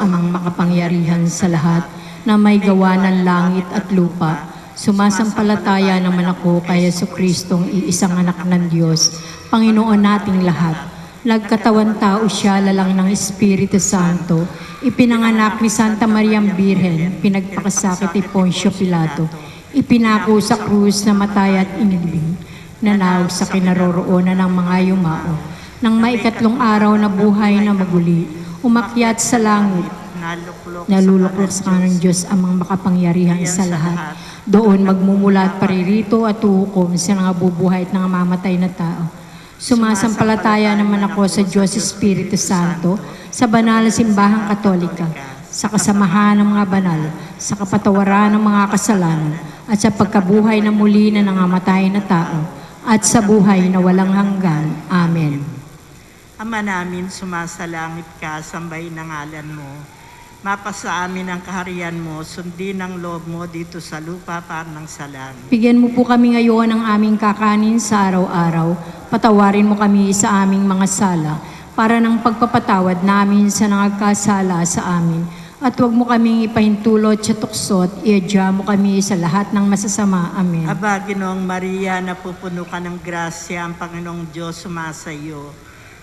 Amang makapangyarihan sa lahat na may gawa ng langit at lupa. Sumasampalataya naman ako kay Jesucristong iisang anak ng Diyos, Panginoon nating lahat. Nagkatawan tao siya lalang ng Espiritu Santo, ipinanganak ni Santa Mariang Birhen, pinagpakasakit ni Poncio Pilato, ipinako sa krus na matay at inilibing, nanawag sa kinaroroonan ng mga yumao, nang maikatlong araw na buhay na maguli, umakyat sa langit, naluluklok sa kanan ng Diyos amang makapangyarihan sa lahat. Doon magmumula at paririto at uhukom sa nangabubuhay at nangamatay na tao. Sumasampalataya naman ako sa Diyos Espiritu Santo, sa banal na simbahang katolika, sa kasamahan ng mga banal, sa kapatawaran ng mga kasalanan, at sa pagkabuhay na muli na nangamatay na tao, at sa buhay na walang hanggan. Amen. Ama namin, sumasalangit ka, sambahin ang ngalan mo. Mapasa amin ang kaharian mo, sundin ang loob mo dito sa lupa parang sa langit. Bigyan mo po kami ngayon ng aming kakanin sa araw-araw. Patawarin mo kami sa aming mga sala, para ng pagpapatawad namin sa nangagkasala sa amin. At huwag mo kaming ipahintulot sa tuksot, iadya mo kami sa lahat ng masasama. Amen. Aba, Ginoong Maria, napupuno ka ng grasya, ang Panginoong Diyos sumasa iyo.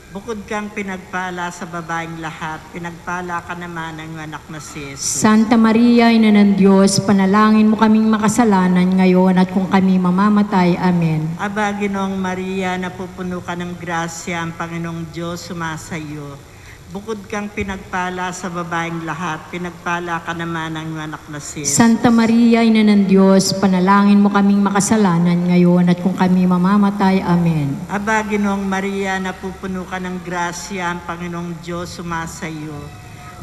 Bukod kang pinagpala sa babaeng lahat, pinagpala ka naman ng anak na si Jesus. Santa Maria, Ina ng Diyos, panalangin mo kaming makasalanan ngayon at kung kami mamamatay. Amen. Aba, Ginoong Maria, napupuno ka ng grasya, ang Panginoong Diyos sumasa iyo. Bukod kang pinagpala sa babaeng lahat, pinagpala ka naman ng anak na si Jesus. Santa Maria, Ina ng Diyos, panalangin mo kaming makasalanan ngayon at kung kami mamamatay. Amen. Aba, Ginoong Maria, napupuno ka ng grasya, ang Panginoong Diyos sumasa iyo.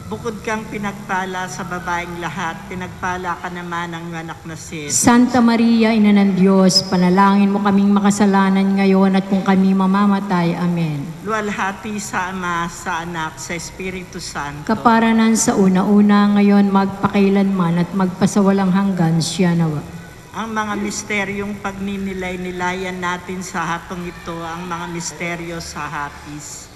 Bukod kang pinagpala sa babaeng lahat, pinagpala ka naman ng anak na si Jesus. Santa Maria, Ina ng Diyos, panalangin mo kaming makasalanan ngayon at kung kami mamamatay. Amen. Luwalhati sa Ama, sa Anak, sa Espiritu Santo. Kaparanan sa una-una, ngayon magpakailanman at magpasawalang hanggan siya nawa. Ang mga misteryong pagninilay-nilayan natin sa hapong ito, ang mga misteryo sa hapis.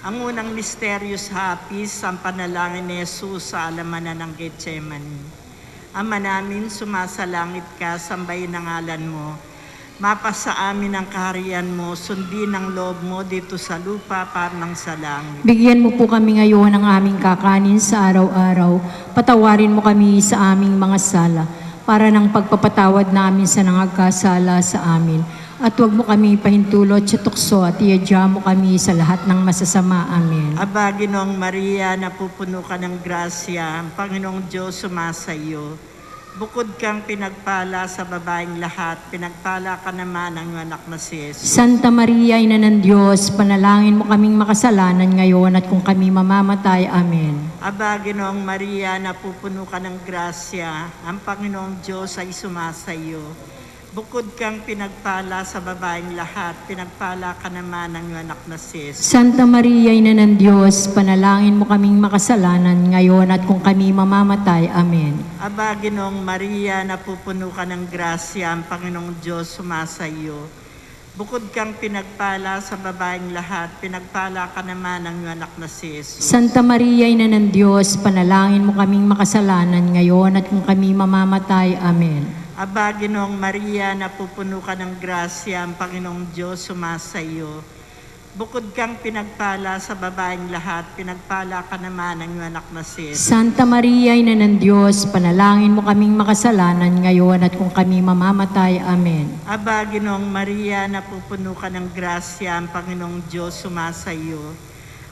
Ang unang misteryo sa hapis, ang panalangin ni Jesus sa alamanan ng Getsemani. Ama namin, sumasalangit ka, sambahin ang ngalan mo. Mapasa amin ang kaharian mo, sundin ang loob mo dito sa lupa parang sa langit. Bigyan mo po kami ngayon ng aming kakanin sa araw-araw. Patawarin mo kami sa aming mga sala, para ng pagpapatawad namin sa nangagkasala sa amin. At huwag mo kami pahintulot sa tukso at iadya mo kami sa lahat ng masasama. Amen. Aba, Ginoong Maria, napupuno ka ng grasya, ang Panginoong Diyos sumasa iyo. Bukod kang pinagpala sa babaeng lahat, pinagpala ka naman ng anak na si Jesus. Santa Maria, Ina ng Diyos, panalangin mo kaming makasalanan ngayon at kung kami mamamatay. Amen. Aba, Ginoong Maria, napupuno ka ng grasya, ang Panginoong Diyos ay sumasa iyo. Bukod kang pinagpala sa babaeng lahat, pinagpala ka naman ng anak na si Jesus. Santa Maria, Ina ng Diyos, panalangin mo kaming makasalanan ngayon at kung kami mamamatay. Amen. Aba, Ginoong Maria, napupuno ka ng grasya, ang Panginoong Diyos sumasa iyo. Bukod kang pinagpala sa babaeng lahat, pinagpala ka naman ng anak na si Jesus. Santa Maria, Ina ng Diyos, panalangin mo kaming makasalanan ngayon at kung kami mamamatay. Amen. Aba, Ginoong Maria, napupuno ka ng grasya, ang Panginoong Diyos sumasa iyo. Bukod kang pinagpala sa babaeng lahat, pinagpala ka naman ng anak na si Jesus. Santa Maria, Ina ng Diyos, panalangin mo kaming makasalanan ngayon at kung kami mamamatay. Amen. Aba, Ginoong Maria, napupuno ka ng grasya, ang Panginoong Diyos sumasa iyo.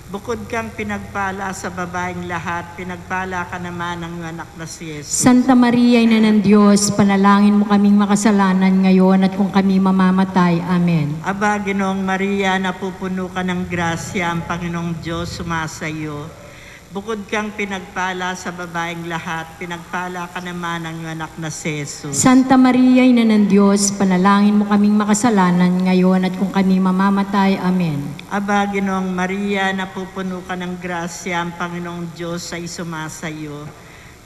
Bukod kang pinagpala sa babaeng lahat, pinagpala ka naman ng anak na si Jesus. Santa Maria, Ina ng Diyos, panalangin mo kaming makasalanan ngayon at kung kami mamamatay. Amen. Aba, Ginoong Maria, napupuno ka ng grasya, ang Panginoong Diyos sumasa iyo. Bukod kang pinagpala sa babaeng lahat, pinagpala ka naman ng anak na si Jesus. Santa Maria, Ina ng Diyos, panalangin mo kaming makasalanan ngayon at kung kami mamamatay. Amen. Aba, Ginoong Maria, napupuno ka ng grasya, ang Panginoong Diyos ay sumasa iyo.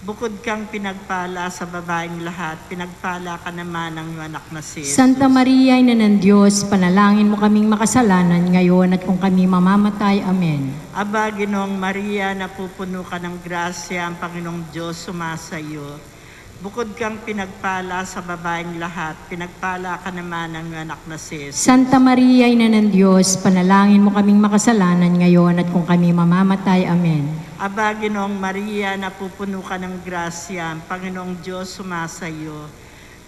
Bukod kang pinagpala sa babaeng lahat, pinagpala ka naman ng iyong anak na si Jesus. Santa Maria, Ina ng Diyos, panalangin mo kaming makasalanan ngayon at kung kami mamamatay. Amen. Aba, Ginoong Maria, napupuno ka ng grasya, ang Panginoong Diyos sumasa iyo. Bukod kang pinagpala sa babaeng lahat, pinagpala ka naman ng iyong anak na si Jesus. Santa Maria, Ina ng Diyos, panalangin mo kaming makasalanan ngayon at kung kami mamamatay. Amen. Aba, Ginoong Maria, napupuno ka ng grasya, ang Panginoong Diyos sumasa iyo.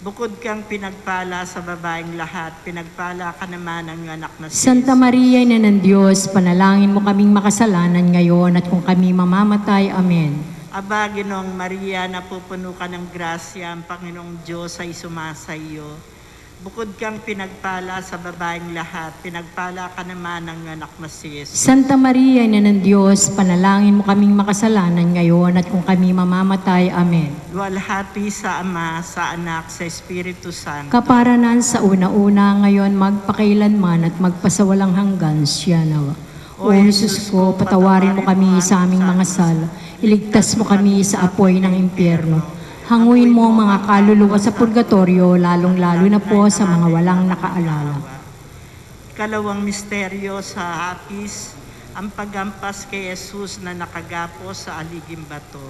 Bukod kang pinagpala sa babaeng lahat, pinagpala ka naman ng iyong anak na si Santa Jesus. Maria, Ina ng Diyos, panalangin mo kaming makasalanan ngayon at kung kami mamamatay. Amen. Aba, Ginoong Maria, napupuno ka ng grasya, ang Panginoong Diyos ay sumasa iyo. Bukod kang pinagpala sa babaeng lahat, pinagpala ka naman ng iyong anak na si Jesus. Santa Maria, Ina ng Diyos, panalangin mo kaming makasalanan ngayon at kung kami mamamatay. Amen. Luwalhati sa Ama, sa Anak, sa Espiritu Santo. Kaparanan sa una-una, ngayon magpakailanman at magpasawalang hanggan siya nawa. O Jesus ko, patawarin mo kami sa aming mga sala. Iligtas mo kami sa apoy ng impyerno. Hanguin mo ang mga kaluluwa sa purgatorio, lalong-lalo na po sa mga walang nakaalala. Ikalawang misteryo sa hapis, ang paghampas kay Jesus na nakagapo sa aliging bato.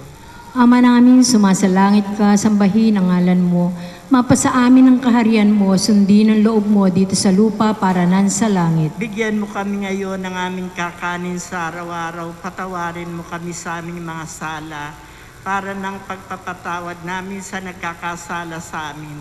Ama namin, sumasalangit ka, sambahin ang ngalan mo. Mapasa amin ang kaharian mo, sundin ang loob mo dito sa lupa para nan sa langit. Bigyan mo kami ngayon ng aming kakanin sa araw-araw. Patawarin mo kami sa aming mga sala para ng pagpapatawad namin sa nagkakasala sa amin.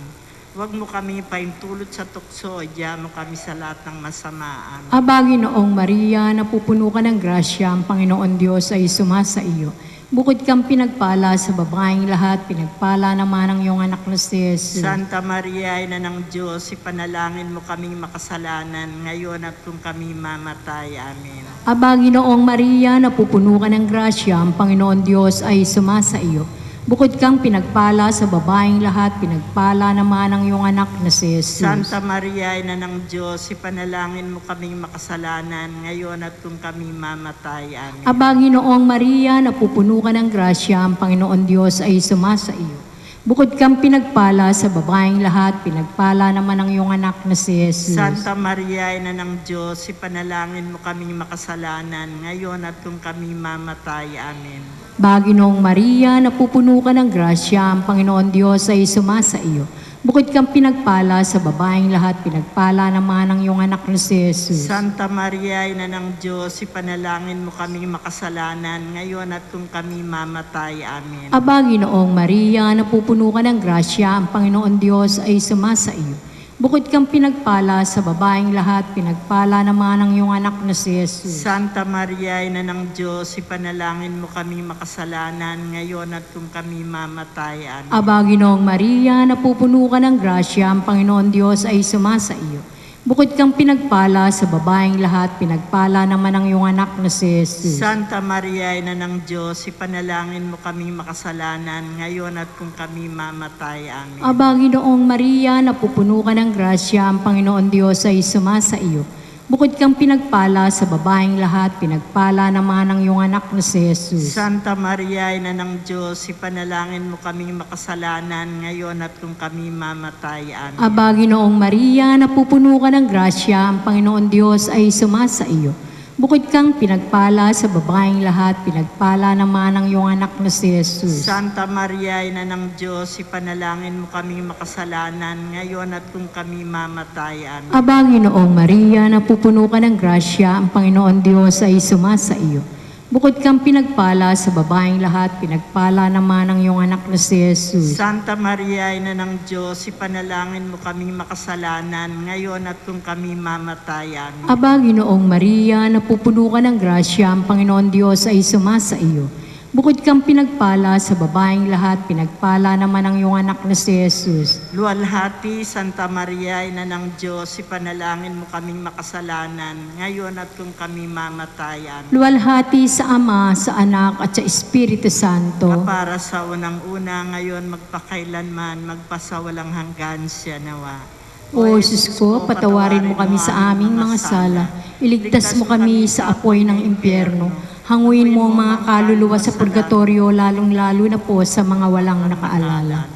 Huwag mo kami paintulot sa tukso, diyan mo kami sa lahat ng masamaan. Aba, Ginoong Maria, napupuno ka ng grasya, ang Panginoon Diyos ay sumasa iyo. Bukod kang pinagpala sa babaeng lahat, pinagpala naman ang iyong anak na si Jesus. Santa Maria, Ina ng Diyos, ipanalangin mo kaming makasalanan, ngayon at kung kami mamatay. Amen. Aba, Ginoong Maria, napupuno ka ng grasya, ang Panginoon Diyos ay sumasa iyo. Bukod kang pinagpala sa babaeng lahat, pinagpala naman ang iyong anak na si Jesus. Santa Maria, Ina ng Diyos, ipanalangin mo kaming makasalanan, ngayon at kung kami mamatay. Amen. Aba, Ginoong Maria, napupuno ka ng grasya, ang Panginoon Diyos ay sumasa iyo. Bukod kang pinagpala sa babaeng lahat, pinagpala naman ang iyong anak na si Jesus. Santa Maria, Ina ng Diyos, ipanalangin mo kaming makasalanan, ngayon at kung kami mamatay. Amen. Baginoong Maria, napupuno ka ng grasya, ang Panginoon Diyos ay sumasa iyo. Bukod kang pinagpala sa babaeng lahat, pinagpala naman ang iyong anak na si Jesus. Santa Maria, Ina ng Diyos, ipanalangin mo kaming makasalanan, ngayon at kung kami mamatay. Amen. Aba, Ginoong Maria, napupuno ka ng grasya, ang Panginoon Diyos ay sumasa iyo. Bukod kang pinagpala sa babaeng lahat, pinagpala naman ang iyong anak na si Jesus. Santa Maria, Ina ng Diyos, ipanalangin mo kaming makasalanan, ngayon at kung kami mamatay. Amen. Aba, Ginoong Maria, napupuno ka ng grasya, ang Panginoon Diyos ay sumasa iyo. Bukod kang pinagpala sa babaeng lahat, pinagpala naman ang iyong anak na si Jesus. Santa Maria, Ina ng Diyos, ipanalangin mo kaming makasalanan, ngayon at kung kami mamatay. Amen. Aba, Ginoong Maria, napupuno ka ng grasya, ang Panginoon Diyos ay sumasa iyo. Bukod kang pinagpala sa babaeng lahat, pinagpala naman ang iyong anak na si Jesus. Santa Maria, Ina ng Diyos, ipanalangin mo kaming makasalanan, ngayon at kung kami mamatay. Amen. Aba, Ginoong Maria, napupuno ka ng grasya, ang Panginoon Diyos ay sumasa iyo. Bukod kang pinagpala sa babaeng lahat, pinagpala naman ang iyong anak na si Jesus. Santa Maria, Ina ng Diyos, ipanalangin mo kaming makasalanan, ngayon at kung kami mamatay. Amen. Aba, Ginoong Maria, napupuno ka ng grasya, ang Panginoon Diyos ay sumasa iyo. Bukod kang pinagpala sa babaeng lahat, pinagpala naman ang iyong anak na si Jesus. Santa Maria, Ina ng Diyos, ipanalangin mo kaming makasalanan, ngayon at kung kami mamatay. Amen. Aba, Ginoong Maria, napupuno ka ng grasya, ang Panginoon Diyos ay sumasa iyo. Bukod kang pinagpala sa babaeng lahat, pinagpala naman ang iyong anak na si Jesus. Luwalhati, Santa Maria, Ina ng Diyos, ipanalangin mo kaming makasalanan, ngayon at kung kami mamatay. Amen. Luwalhati sa Ama, sa Anak, at sa Espiritu Santo. Para sa unang-una, ngayon magpakailanman, magpasawalang hanggan siya nawa. O Jesus ko, patawarin mo kami sa aming mga sala. Iligtas mo kami sa apoy ng impyerno. Hanguin mo ang mga kaluluwa sa purgatorio, lalong-lalo na po sa mga walang nakaalala.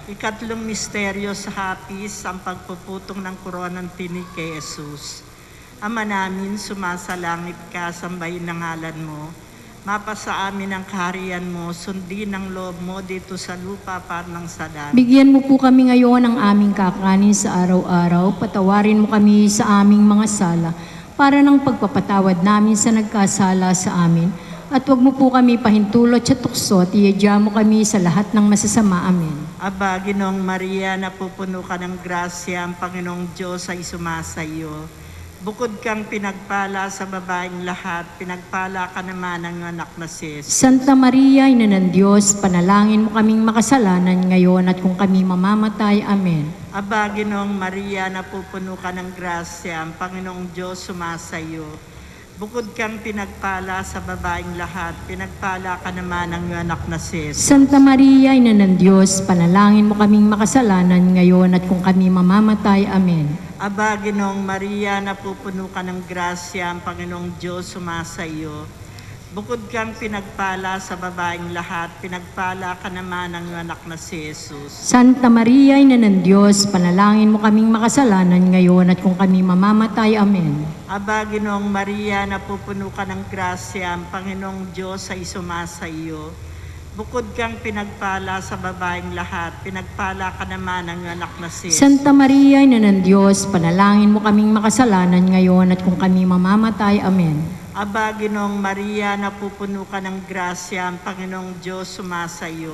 Ikatlong misteryo sa hapis, ang pagpuputong ng koronang tinig kay Jesus. Ama namin, sumasalangit ka, sambahin ang ngalan mo. Mapasa amin ang kaharian mo, sundin ang loob mo dito sa lupa parang sa langit. Bigyan mo po kami ngayon ng aming kakanin sa araw-araw. Patawarin mo kami sa aming mga sala, para ng pagpapatawad namin sa nagkasala sa amin. At huwag mo po kami pahintulot sa tukso at iadya mo kami sa lahat ng masasama. Amen. Aba, Ginoong Maria, napupuno ka ng grasya, ang Panginoong Diyos ay sumasa iyo. Bukod kang pinagpala sa babaeng lahat, pinagpala ka naman ang anak na si Jesus. Santa Maria, Ina ng Diyos, panalangin mo kaming makasalanan ngayon at kung kami mamamatay. Amen. Aba, Ginoong Maria, napupuno ka ng grasya, ang Panginoong Diyos sumasa iyo. Bukod kang pinagpala sa babaeng lahat, pinagpala ka naman ang anak na si Jesus. Santa Maria, Ina ng Diyos, panalangin mo kaming makasalanan ngayon at kung kami mamamatay. Amen. Aba, Ginoong Maria, napupuno ka ng grasya, ang Panginoong Diyos sumasa iyo. Bukod kang pinagpala sa babaeng lahat, pinagpala ka naman ang anak na si Jesus. Santa Maria, Ina ng Diyos, panalangin mo kaming makasalanan ngayon at kung kami mamamatay. Amen. Aba, Ginoong Maria, napupuno ka ng grasya, ang Panginoong Diyos ay sumasa iyo. Bukod kang pinagpala sa babaeng lahat, pinagpala ka naman ang anak na si Jesus. Santa Maria, Ina ng Diyos, panalangin mo kaming makasalanan ngayon at kung kami mamamatay. Amen. Aba, Ginoong Maria, napupuno ka ng grasya, ang Panginoong Diyos sumasa iyo.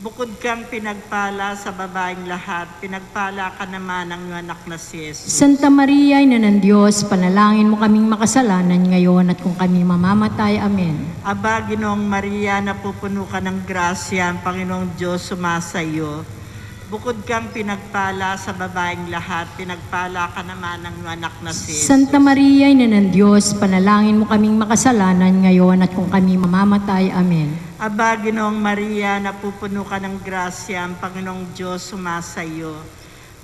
Bukod kang pinagpala sa babaeng lahat, pinagpala ka naman ang anak na si Jesus. Santa Maria, Ina ng Diyos, panalangin mo kaming makasalanan ngayon at kung kami mamamatay. Amen. Aba, Ginoong Maria, napupuno ka ng grasya, ang Panginoong Diyos sumasa iyo. Bukod kang pinagpala sa babaeng lahat, pinagpala ka naman ang anak na si Jesus. Santa Maria, Ina ng Diyos, panalangin mo kaming makasalanan ngayon at kung kami mamamatay. Amen. Aba, Ginoong Maria, napupuno ka ng grasya, ang Panginoong Diyos sumasa iyo.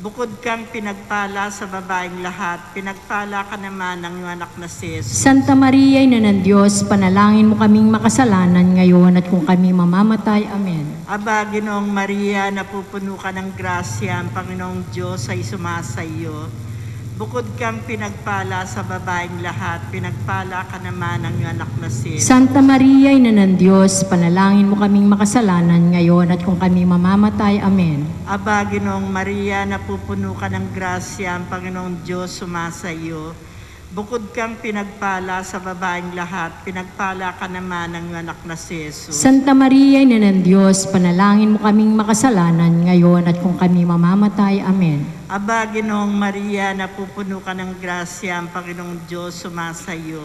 Bukod kang pinagpala sa babaeng lahat, pinagpala ka naman ang anak na si Jesus. Santa Maria, Ina ng Diyos, panalangin mo kaming makasalanan ngayon at kung kami mamamatay. Amen. Aba, Ginoong Maria, napupuno ka ng grasya, ang Panginoong Diyos ay sumasa iyo. Bukod kang pinagpala sa babaeng lahat, pinagpala ka naman ang anak na si Jesus. Santa Maria, Ina ng Diyos, panalangin mo kaming makasalanan ngayon at kung kami mamamatay. Amen. Aba, Ginoong Maria, napupuno ka ng grasya, ang Panginoong Diyos sumasa iyo. Bukod kang pinagpala sa babaeng lahat, pinagpala ka naman ang anak na si Jesus. Santa Maria, Ina ng Diyos, panalangin mo kaming makasalanan ngayon at kung kami mamamatay. Amen. Aba, Ginoong Maria, napupuno ka ng grasya, ang Panginoong Diyos sumasa iyo.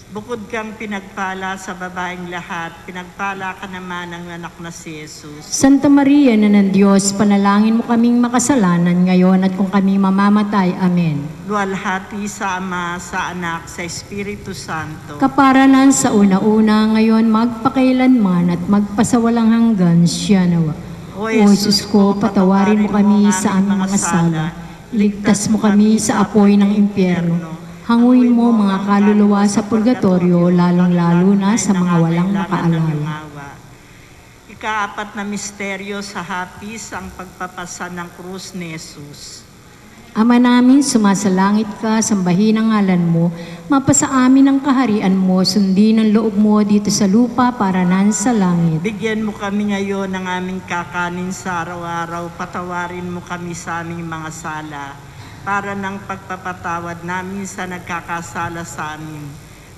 Bukod kang pinagpala sa babaeng lahat, pinagpala ka naman ang anak na si Jesus. Santa Maria, Ina ng Diyos, panalangin mo kaming makasalanan ngayon at kung kami mamamatay. Amen. Luwalhati sa Ama, sa Anak, sa Espiritu Santo. Kaparanan sa una-una, ngayon magpakailanman at magpasawalang hanggan siya nawa. O Jesus ko, patawarin mo kami sa aming mga sala. Iligtas mo kami sa apoy ng impyerno. Hanguin mo mga kaluluwa sa purgatorio, lalong-lalo na sa mga walang makaalala. Ikaapat na misteryo sa hapis, ang pagpapasa ng krus ni Jesus. Ama namin, sumasalangit ka, sambahin ang ngalan mo, mapasa amin ang kaharian mo, sundin ang loob mo dito sa lupa para nan sa langit. Bigyan mo kami ngayon ng aming kakanin sa araw-araw, patawarin mo kami sa aming mga sala, para ng pagpapatawad namin sa nagkakasala sa amin.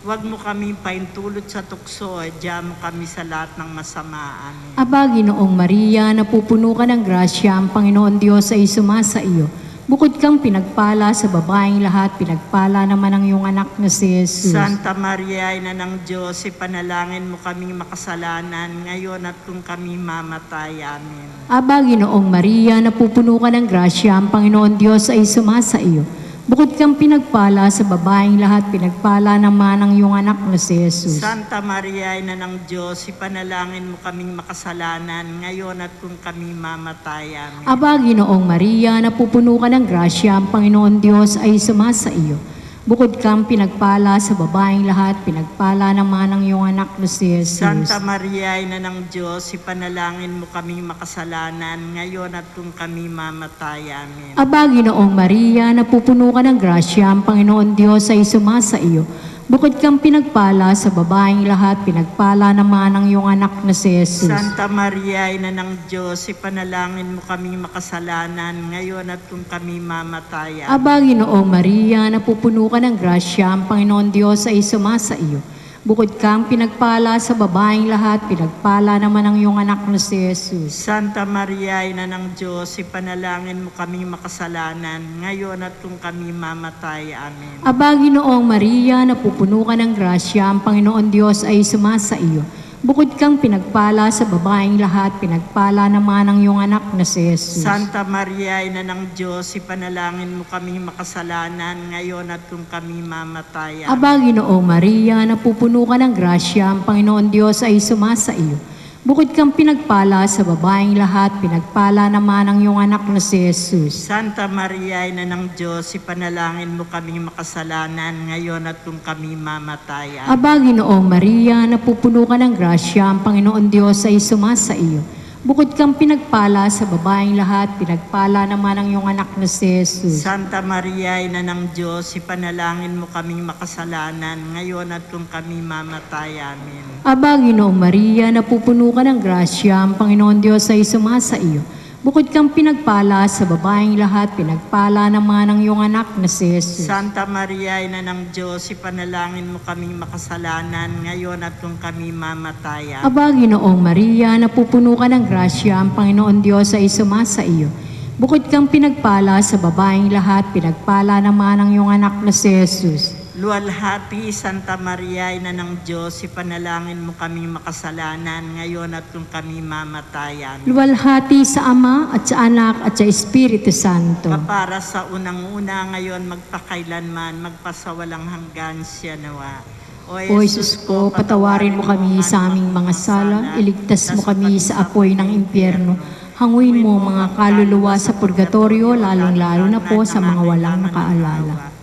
Huwag mo kami paintulot sa tukso, adya mo kami sa lahat ng masama. Amen. Aba, Ginoong Maria, napupuno ka ng grasya, ang Panginoon Diyos ay sumasa iyo. Bukod kang pinagpala sa babaeng lahat, pinagpala naman ang iyong anak na si Jesus. Santa Maria, Ina ng Diyos, ipanalangin mo kaming makasalanan, ngayon at kung kami mamatay. Amen. Aba, Ginoong Maria, napupuno ka ng grasya, ang Panginoon Diyos ay sumasa iyo. Bukod kang pinagpala sa babaeng lahat, pinagpala naman ang iyong anak na si Jesus. Santa Maria, Ina ng Diyos, ipanalangin mo kaming makasalanan, ngayon at kung kami mamatay. Amen. Aba, Ginoong Maria, napupuno ka ng grasya, ang Panginoon Diyos ay sumasa iyo. Bukod kang pinagpala sa babaeng lahat, pinagpala naman ang iyong anak na si Jesus. Santa Maria, Ina ng Diyos, ipanalangin mo kaming makasalanan, ngayon at kung kami mamatay. Amen. Aba, Ginoong Maria, napupuno ka ng grasya, ang Panginoon Diyos ay sumasa iyo. Bukod kang pinagpala sa babaeng lahat, pinagpala naman ang iyong anak na si Jesus. Santa Maria, Ina ng Diyos, ipanalangin mo kaming makasalanan, ngayon at kung kami mamatay. Amen. Aba, Ginoong Maria, napupuno ka ng grasya, ang Panginoon Diyos ay sumasa iyo. Bukod kang pinagpala sa babaeng lahat, pinagpala naman ang iyong anak na si Jesus. Santa Maria, Ina ng Diyos, ipanalangin mo kaming makasalanan, ngayon at kung kami mamatay. Amen. Aba, Ginoong Maria, napupuno ka ng grasya, ang Panginoon Diyos ay sumasa iyo. Bukod kang pinagpala sa babaeng lahat, pinagpala naman ang iyong anak na si Jesus. Santa Maria, Ina ng Diyos, ipanalangin mo kaming makasalanan, ngayon at kung kami mamatay. Amen. Aba, Ginoong Maria, napupuno ka ng grasya, ang Panginoon Diyos ay sumasa iyo. Bukod kang pinagpala sa babaeng lahat, pinagpala naman ang iyong anak na si Jesus. Santa Maria, Ina ng Diyos, ipanalangin mo kaming makasalanan, ngayon at kung kami mamatay. Amen. Aba, Ginoong Maria, napupuno ka ng grasya, ang Panginoon Diyos ay sumasa iyo. Bukod kang pinagpala sa babaeng lahat, pinagpala naman ang iyong anak na si Jesus. Santa Maria, Ina ng Diyos, ipanalangin mo kaming makasalanan, ngayon at kung kami mamatay. Amen. Aba, Ginoong Maria, napupuno ka ng grasya, ang Panginoon Diyos ay sumasa iyo. Bukod kang pinagpala sa babaeng lahat, pinagpala naman ang iyong anak na si Jesus. Santa Maria, Ina ng Diyos, ipanalangin mo kaming makasalanan, ngayon at kung kami mamatay. Amen. Aba, Ginoong Maria, napupuno ka ng grasya, ang Panginoon Diyos ay sumasa iyo. Bukod kang pinagpala sa babaeng lahat, pinagpala naman ang iyong anak na si Jesus. Luwalhati, Santa Maria, Ina ng Diyos, ipanalangin mo kaming makasalanan, ngayon at kung kami mamatay. Amen. Luwalhati sa Ama at sa Anak at sa Espiritu Santo. Kapara sa unang-una, ngayon magpakailanman, magpasawalang hanggan siya nawa. O Jesus ko, patawarin mo kami sa aming mga sala, iligtas mo kami sa apoy ng impyerno. Hanguin mo mga kaluluwa sa purgatorio, lalong-lalo na po sa mga walang nakaalala.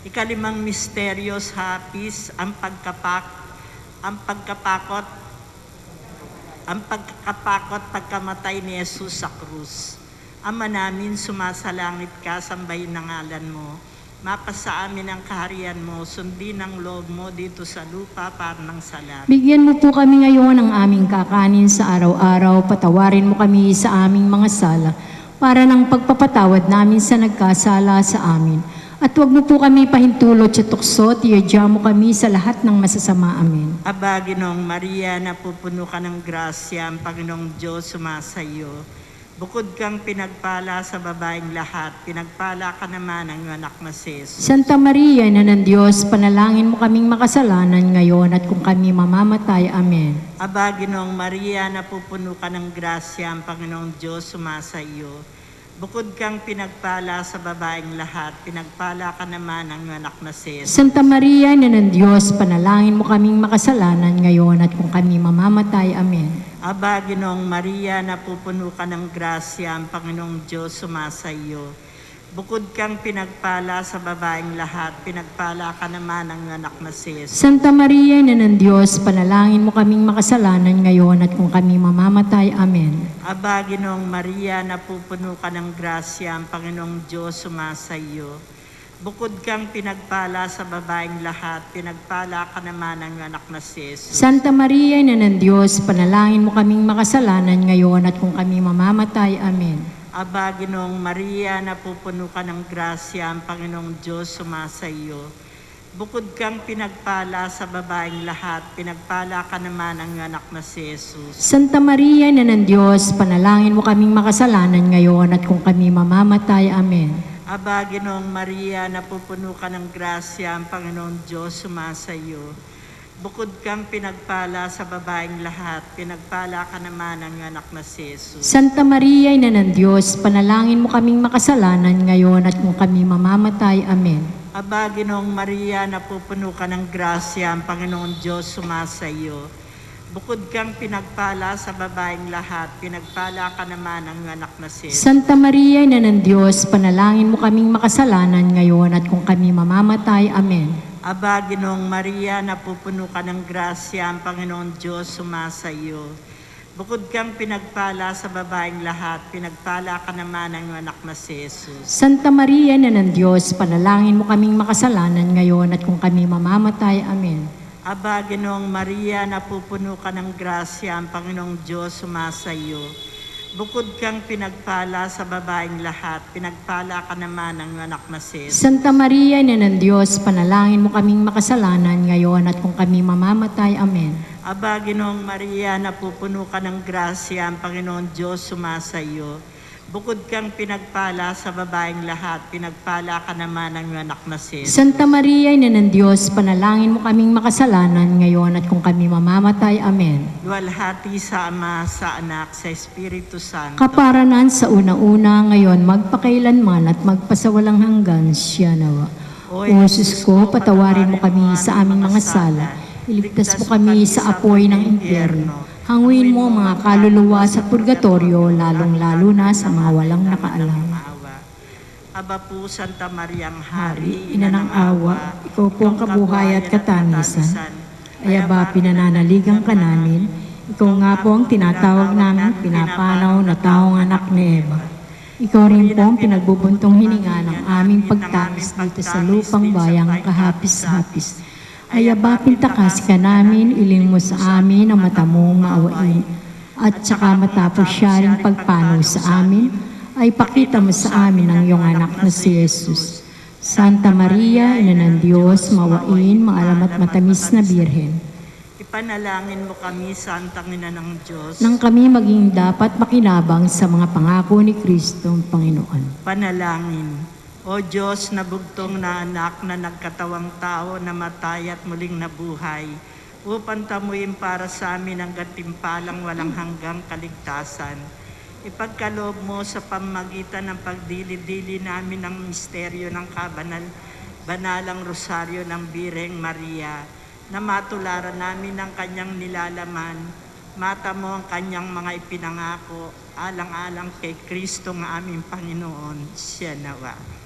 Ikalimang misterios, hapis, ang pagkapakot pagkamatay ni Jesus sa krus. Ama namin, sumasalangit ka, sambahin ang ngalan mo. Mapasa amin ang kaharian mo, sundin ang loob mo dito sa lupa parang sa langit. Bigyan mo po kami ngayon ng aming kakanin sa araw-araw, patawarin mo kami sa aming mga sala, para ng pagpapatawad namin sa nagkasala sa amin. At huwag mo po kami pahintulot sa tukso, tiyadya mo kami sa lahat ng masasama. Amen. Aba, Ginoong Maria, napupuno ka ng grasya, ang Panginoong Diyos sumasa iyo. Bukod kang pinagpala sa babaeng lahat, pinagpala ka naman ang iyong anak na si Jesus. Santa Maria, Ina ng Diyos, panalangin mo kaming makasalanan ngayon at kung kami mamamatay. Amen. Aba, Ginoong Maria, napupuno ka ng grasya, ang Panginoong Diyos sumasa iyo. Bukod kang pinagpala sa babaeng lahat, pinagpala ka naman ang iyong anak na si Jesus. Santa Maria, Ina ng Diyos, panalangin mo kaming makasalanan ngayon at kung kami mamamatay. Amen. Aba, Ginoong Maria, napupuno ka ng grasya, ang Panginoong Diyos sumasa iyo. Bukod kang pinagpala sa babaeng lahat, pinagpala ka naman ang iyong anak na si Jesus. Santa Maria, Ina ng Diyos, panalangin mo kaming makasalanan ngayon at kung kami mamamatay. Amen. Aba, Ginoong Maria, napupuno ka ng grasya, ang Panginoong Diyos sumasa iyo. Bukod kang pinagpala sa babaeng lahat, pinagpala ka naman ang iyong anak na si Jesus. Santa Maria, Ina ng Diyos, panalangin mo kaming makasalanan ngayon at kung kami mamamatay. Amen. Aba, Ginoong Maria, napupuno ka ng grasya, ang Panginoong Diyos sumasa iyo. Bukod kang pinagpala sa babaeng lahat, pinagpala ka naman ang iyong anak na si Jesus. Santa Maria, Ina ng Diyos, panalangin mo kaming makasalanan ngayon at kung kami mamamatay. Amen. Aba, Ginoong Maria, napupuno ka ng grasya, ang Panginoong Diyos sumasa iyo. Bukod kang pinagpala sa babaeng lahat, pinagpala ka naman ang iyong anak na si Jesus. Santa Maria, Ina ng Diyos, panalangin mo kaming makasalanan ngayon at kung kami mamamatay. Amen. Aba, Ginoong Maria, napupuno ka ng grasya, ang Panginoong Diyos sumasa iyo. Bukod kang pinagpala sa babaeng lahat, pinagpala ka naman ang anak na si Jesus. Santa Maria, Ina ng Diyos, panalangin mo kaming makasalanan ngayon at kung kami mamamatay. Amen. Aba, Ginoong Maria, napupuno ka ng grasya, ang Panginoon Diyos sumasa iyo. Bukod kang pinagpala sa babaeng lahat, pinagpala ka naman ang anak na si Jesus. Santa Maria, Ina ng Diyos, panalangin mo kaming makasalanan ngayon at kung kami mamamatay. Amen. Aba, Ginoong Maria, napupuno ka ng grasya, ang Panginoong Diyos sumasa iyo. Bukod kang pinagpala sa babaeng lahat, pinagpala ka naman ang anak na si Jesus. Santa Maria, Ina ng Diyos, panalangin mo kaming makasalanan ngayon at kung kami mamamatay. Amen. Aba, Ginoong Maria, napupuno ka ng grasya, ang Panginoon Diyos sumasa iyo. Bukod kang pinagpala sa babaeng lahat, pinagpala ka naman ang anak na si Jesus. Santa Maria, Ina ng Diyos, panalangin mo kaming makasalanan ngayon at kung kami mamamatay. Amen. Luwalhati sa Ama, sa Anak, sa Espiritu Santo. Kaparanan sa una-una, ngayon magpakailanman at magpasawalang hanggan. Siya nawa. O Jesus ko, patawarin mo kami sa aming mga sala. Iligtas mo kami sa apoy ng impyerno. Hanguin mo ang mga kaluluwa sa purgatorio, lalong-lalo na sa mga walang nakaalam. Aba po, Santa Mariang Hari, Hari, Ina ng awa, ikaw po ang kabuhay at katangisan. Ay aba, pinananaligan ka namin. Ikaw nga po ang tinatawag namin, pinapanaw na taong anak ni Eva. Ikaw rin po ang pinagbubuntong hininga ng aming pagtangis dito sa lupang bayang kahapis-hapis. Ay aba, pintakas ka namin, iling mo sa amin ang mata mong maawain. At saka matapos siya rin pagpanaw sa amin, ay pakita mo sa amin ang iyong anak na si Jesus. Santa Maria, Ina ng Diyos, maawain, maalam at matamis na Birhen. Ipanalangin mo kami, Santang Ina ng Diyos. Nang kami maging dapat makinabang sa mga pangako ni Kristo ang Panginoon. Panalangin. O Diyos na bugtong na anak na nagkatawang tao, namatay at muling nabuhay, upang tamuin para sa amin ang gantimpalang walang hanggang kaligtasan. Ipagkaloob mo sa pamagitan ng pagdili-dili namin ng misteryo ng banalang rosaryo ng Birheng Maria, na matularan namin ang kanyang nilalaman, mata mo ang kanyang mga ipinangako, alang-alang kay Kristo ng aming Panginoon. Siya nawa.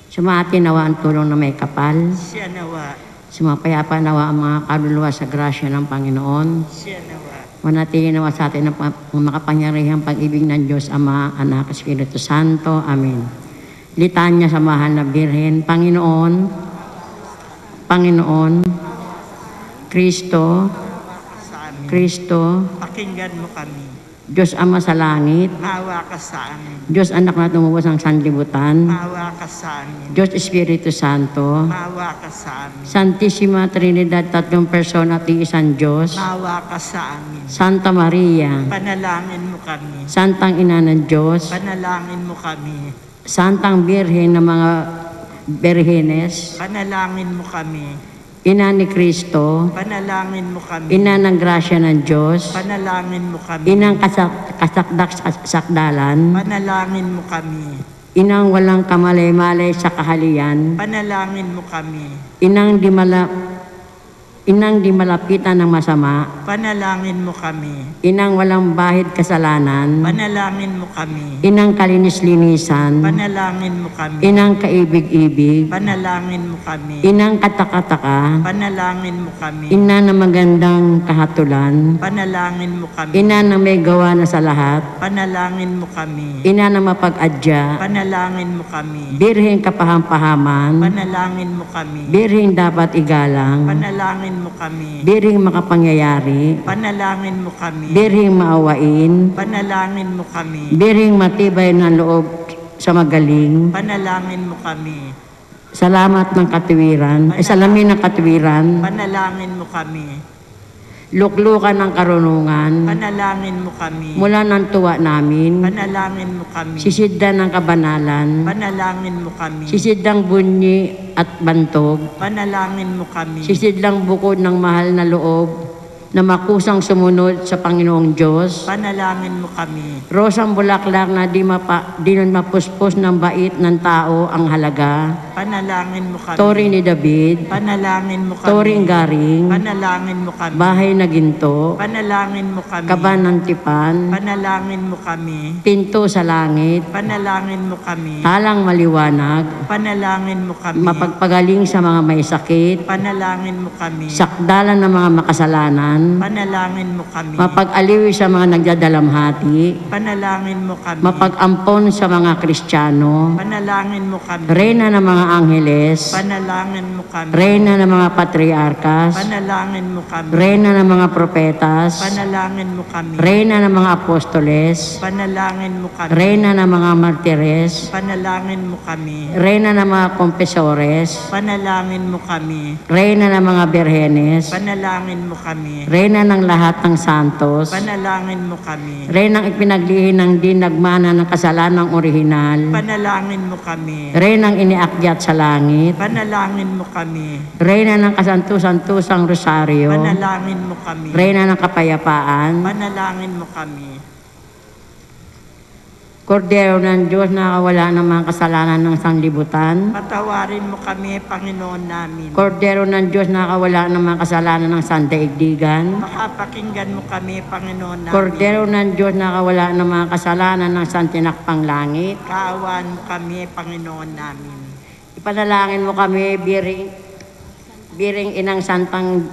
Sumati nawa ang tulong na may kapal. Siya nawa. Sumapayapa nawa ang mga kaluluwa sa grasya ng Panginoon. Siya nawa. Manatili nawa sa atin ang makapangyarihang pag-ibig ng Diyos, Ama, Anak, Espiritu Santo. Amen. Litanya sa mahal na Birhen. Panginoon, Kristo, Sa amin. Kristo, Pakinggan mo kami. Diyos Ama sa langit, Maawa ka sa amin. Diyos Anak na tumubos ang sanlibutan, Maawa ka sa amin. Diyos Espiritu Santo, Maawa ka sa amin. Santissima Trinidad, tatlong persona at iisang Diyos, Maawa ka sa amin. Santa Maria, Panalangin mo kami. Santang Ina ng Diyos, Panalangin mo kami. Santang Birhen ng mga Birhenes, Panalangin mo kami. Ina ni Kristo, Panalangin mo kami. Ina ng grasya ng Diyos, Panalangin mo kami. Inang kasakdak-sakdalan, Panalangin mo kami. Inang walang kamalay-malay sa kahalian, Panalangin mo kami. Inang di malapitan ng masama, Panalangin mo kami. Inang walang bahid kasalanan, Panalangin mo kami. Inang kalinis-linisan, Panalangin mo kami. Inang kaibig-ibig, Panalangin mo kami. Inang katakataka, Panalangin mo kami. Ina na magandang kahatulan, Panalangin mo kami. Ina na may gawa na sa lahat, Panalangin mo kami. Ina na mapag-adya, Panalangin mo kami. Birheng kapahampahaman, Panalangin mo kami. Birheng dapat igalang, Panalangin mo kami. Birheng makapangyayari, Panalangin mo kami. Birheng maawain, Panalangin mo kami. Birheng matibay ng loob sa magaling, Panalangin mo kami. salamat ng katuwiran, salamin ng katuwiran, Panalangin mo kami. luklukan ng karunungan, Panalangin mo kami. mula ng tuwa namin, Panalangin mo kami. sisiddan ng kabanalan, Panalangin mo kami. sisidang bunyi at bantog, Panalangin mo kami. sisidlang bukod ng mahal na loob na makusang sumunod sa Panginoong Diyos. Panalangin mo kami. Rosang bulaklak na di nun mapuspos ng bait ng tao ang halaga. Panalangin mo kami. Tori ni David, Panalangin mo kami. toring garing, Panalangin mo kami. bahay na ginto, Panalangin mo kami. kaban ng tipan, Panalangin mo kami. pinto sa langit, Panalangin mo kami. talang maliwanag, Panalangin mo kami. mapagpagaling sa mga may sakit, Panalangin mo kami. sakdalan ng mga makasalanan, Panalangin mo kami. mapag-aliw sa mga nagdadalamhati, Panalangin mo kami. mapag-ampon sa mga Kristiyano, Panalangin mo kami. reyna ng mga angheles, Panalangin mo kami. reyna ng mga patriarkas, Panalangin mo kami. reyna ng mga propetas, Panalangin mo kami. reyna ng mga apostoles, Panalangin mo kami. reyna ng mga martires, Panalangin mo kami. reyna ng mga kompesores, Panalangin mo kami. reyna ng mga berhenes, Panalangin mo kami. reyna ng lahat ng santos, Panalangin mo kami. reyna ng ipinaglihi ng di nagmana ng kasalanang orihinal, Panalangin mo kami. reyna ng iniakyat sa langit, Panalangin mo kami. reyna ng kasantus-santusang rosaryo, Panalangin mo kami. reyna ng kapayapaan, Panalangin mo kami. Kordero ng Diyos na kawala ng mga kasalanan ng sanglibutan, Patawarin mo kami, Panginoon namin. Kordero ng Diyos na kawala ng mga kasalanan ng sandaigdigan, Makapakinggan mo kami, Panginoon namin. Kordero ng Diyos na kawala ng mga kasalanan ng santinakpang langit, Kaawaan mo kami, Panginoon namin. ipanalangin mo kami, biring inang santang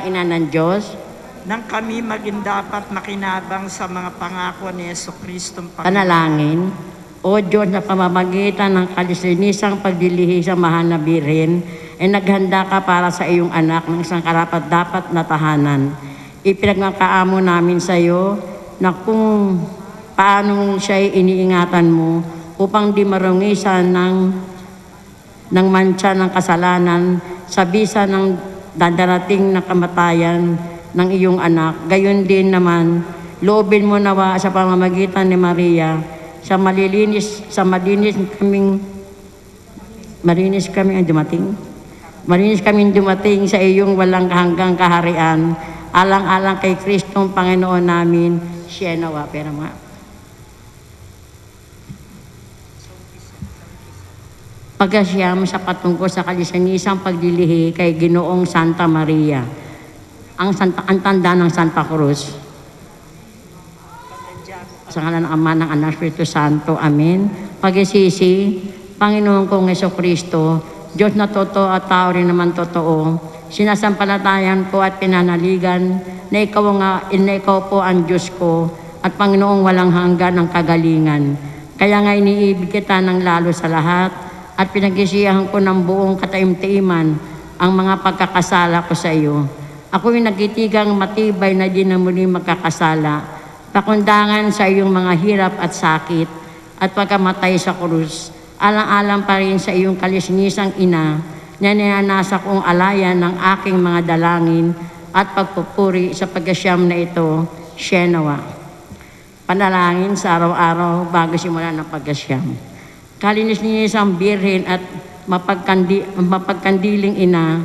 ina ng Diyos, Nang kami maging dapat makinabang sa mga pangako ni Jesucristong Panginoon. panalangin, O Diyos na pamamagitan ng kalisinisang pagdilihi sa mahal na Birhen, ay naghanda ka para sa iyong anak ng isang karapat-dapat na tahanan. Ipinagmakaamo namin sa iyo na kung paano siya iniingatan mo upang di marungisan ng mantsa ng kasalanan sa bisa ng dadarating na kamatayan ng iyong anak. Gayon din naman, loobin mo nawa sa pamamagitan ni Maria, malinis kaming dumating sa iyong walang hanggang kaharian, alang-alang kay Kristong Panginoon namin, siya nawa. Pero mga pagkasyam sa patungkol sa kalisinisang pagdilihi kay Ginoong Santa Maria, ang tanda ng Santa Cruz. Sa ngalan ng Ama, ng Anak, Espiritu Santo. Amen. Pagisisi, Panginoon kong Jesucristo, Diyos na totoo at tao rin naman totoo, sinasampalatayan ko at pinanaligan na ikaw po ang Diyos ko at Panginoong walang hanggan ng kagalingan. Kaya nga iniibig kita ng lalo sa lahat at pinagisiyahan ko ng buong kataim-taiman ang mga pagkakasala ko sa iyo. Ako'y nagitigang matibay na di na muli magkakasala, pakundangan sa iyong mga hirap at sakit at pagkamatay sa krus. Alang-alang pa rin sa iyong kalisinisang ina na ninanasa kong alayan ng aking mga dalangin at pagpupuri sa pagkasyam na ito, siya nawa. Panalangin sa araw-araw bago simulan ng pagkasyam. Kalinis-nisang Birhen at mapagkandiling ina,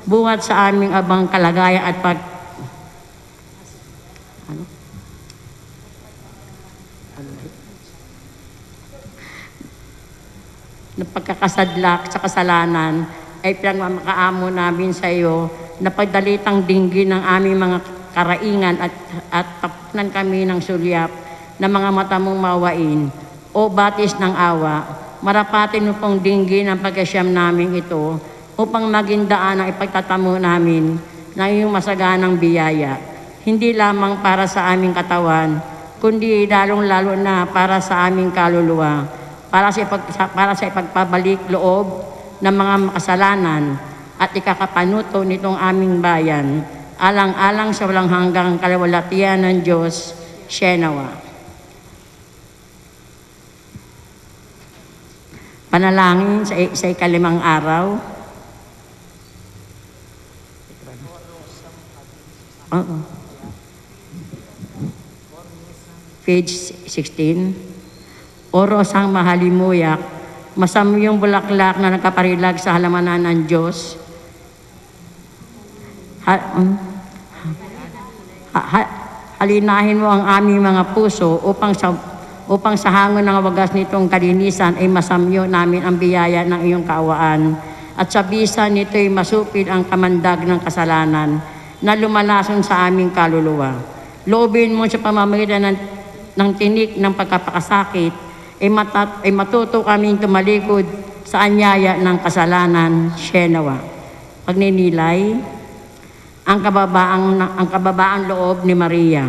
buhat sa aming abang kalagayan at pagkakasadlak sa kasalanan ay pinagmamakaamo namin sa iyo na pagdalitang dinggin ng aming mga karaingan at tapunan kami ng sulyap na mga mata mong mawain o batis ng awa. Marapatin mo pong dinggin ang pagkasyam namin ito upang maging daan ang ipagtatamo namin ng iyong masaganang biyaya. Hindi lamang para sa aming katawan, kundi lalong-lalo na para sa aming kaluluwa, para sa ipagpabalik loob ng mga makasalanan at ikakapanuto nitong aming bayan, alang-alang sa walang hanggang kalawalatian ng Diyos, siya nawa. Panalangin sa ikalimang araw. Page 16. O rosang mahalimuyak, masamyong bulaklak na nagkaparilag sa halamanan ng Diyos. halinahin mo ang aming mga puso upang sa hangon ng wagas nitong kalinisan ay masamyo namin ang biyaya ng iyong kaawaan. At sa bisa nito'y masupil ang kamandag ng kasalanan na lumalason sa aming kaluluwa. Loobin mo sa pamamagitan ng tinik ng pagkapakasakit ay matuto kaming tumalikod sa anyaya ng kasalanan. Shenawa. Pagninilay, ang kababaang loob ni Maria.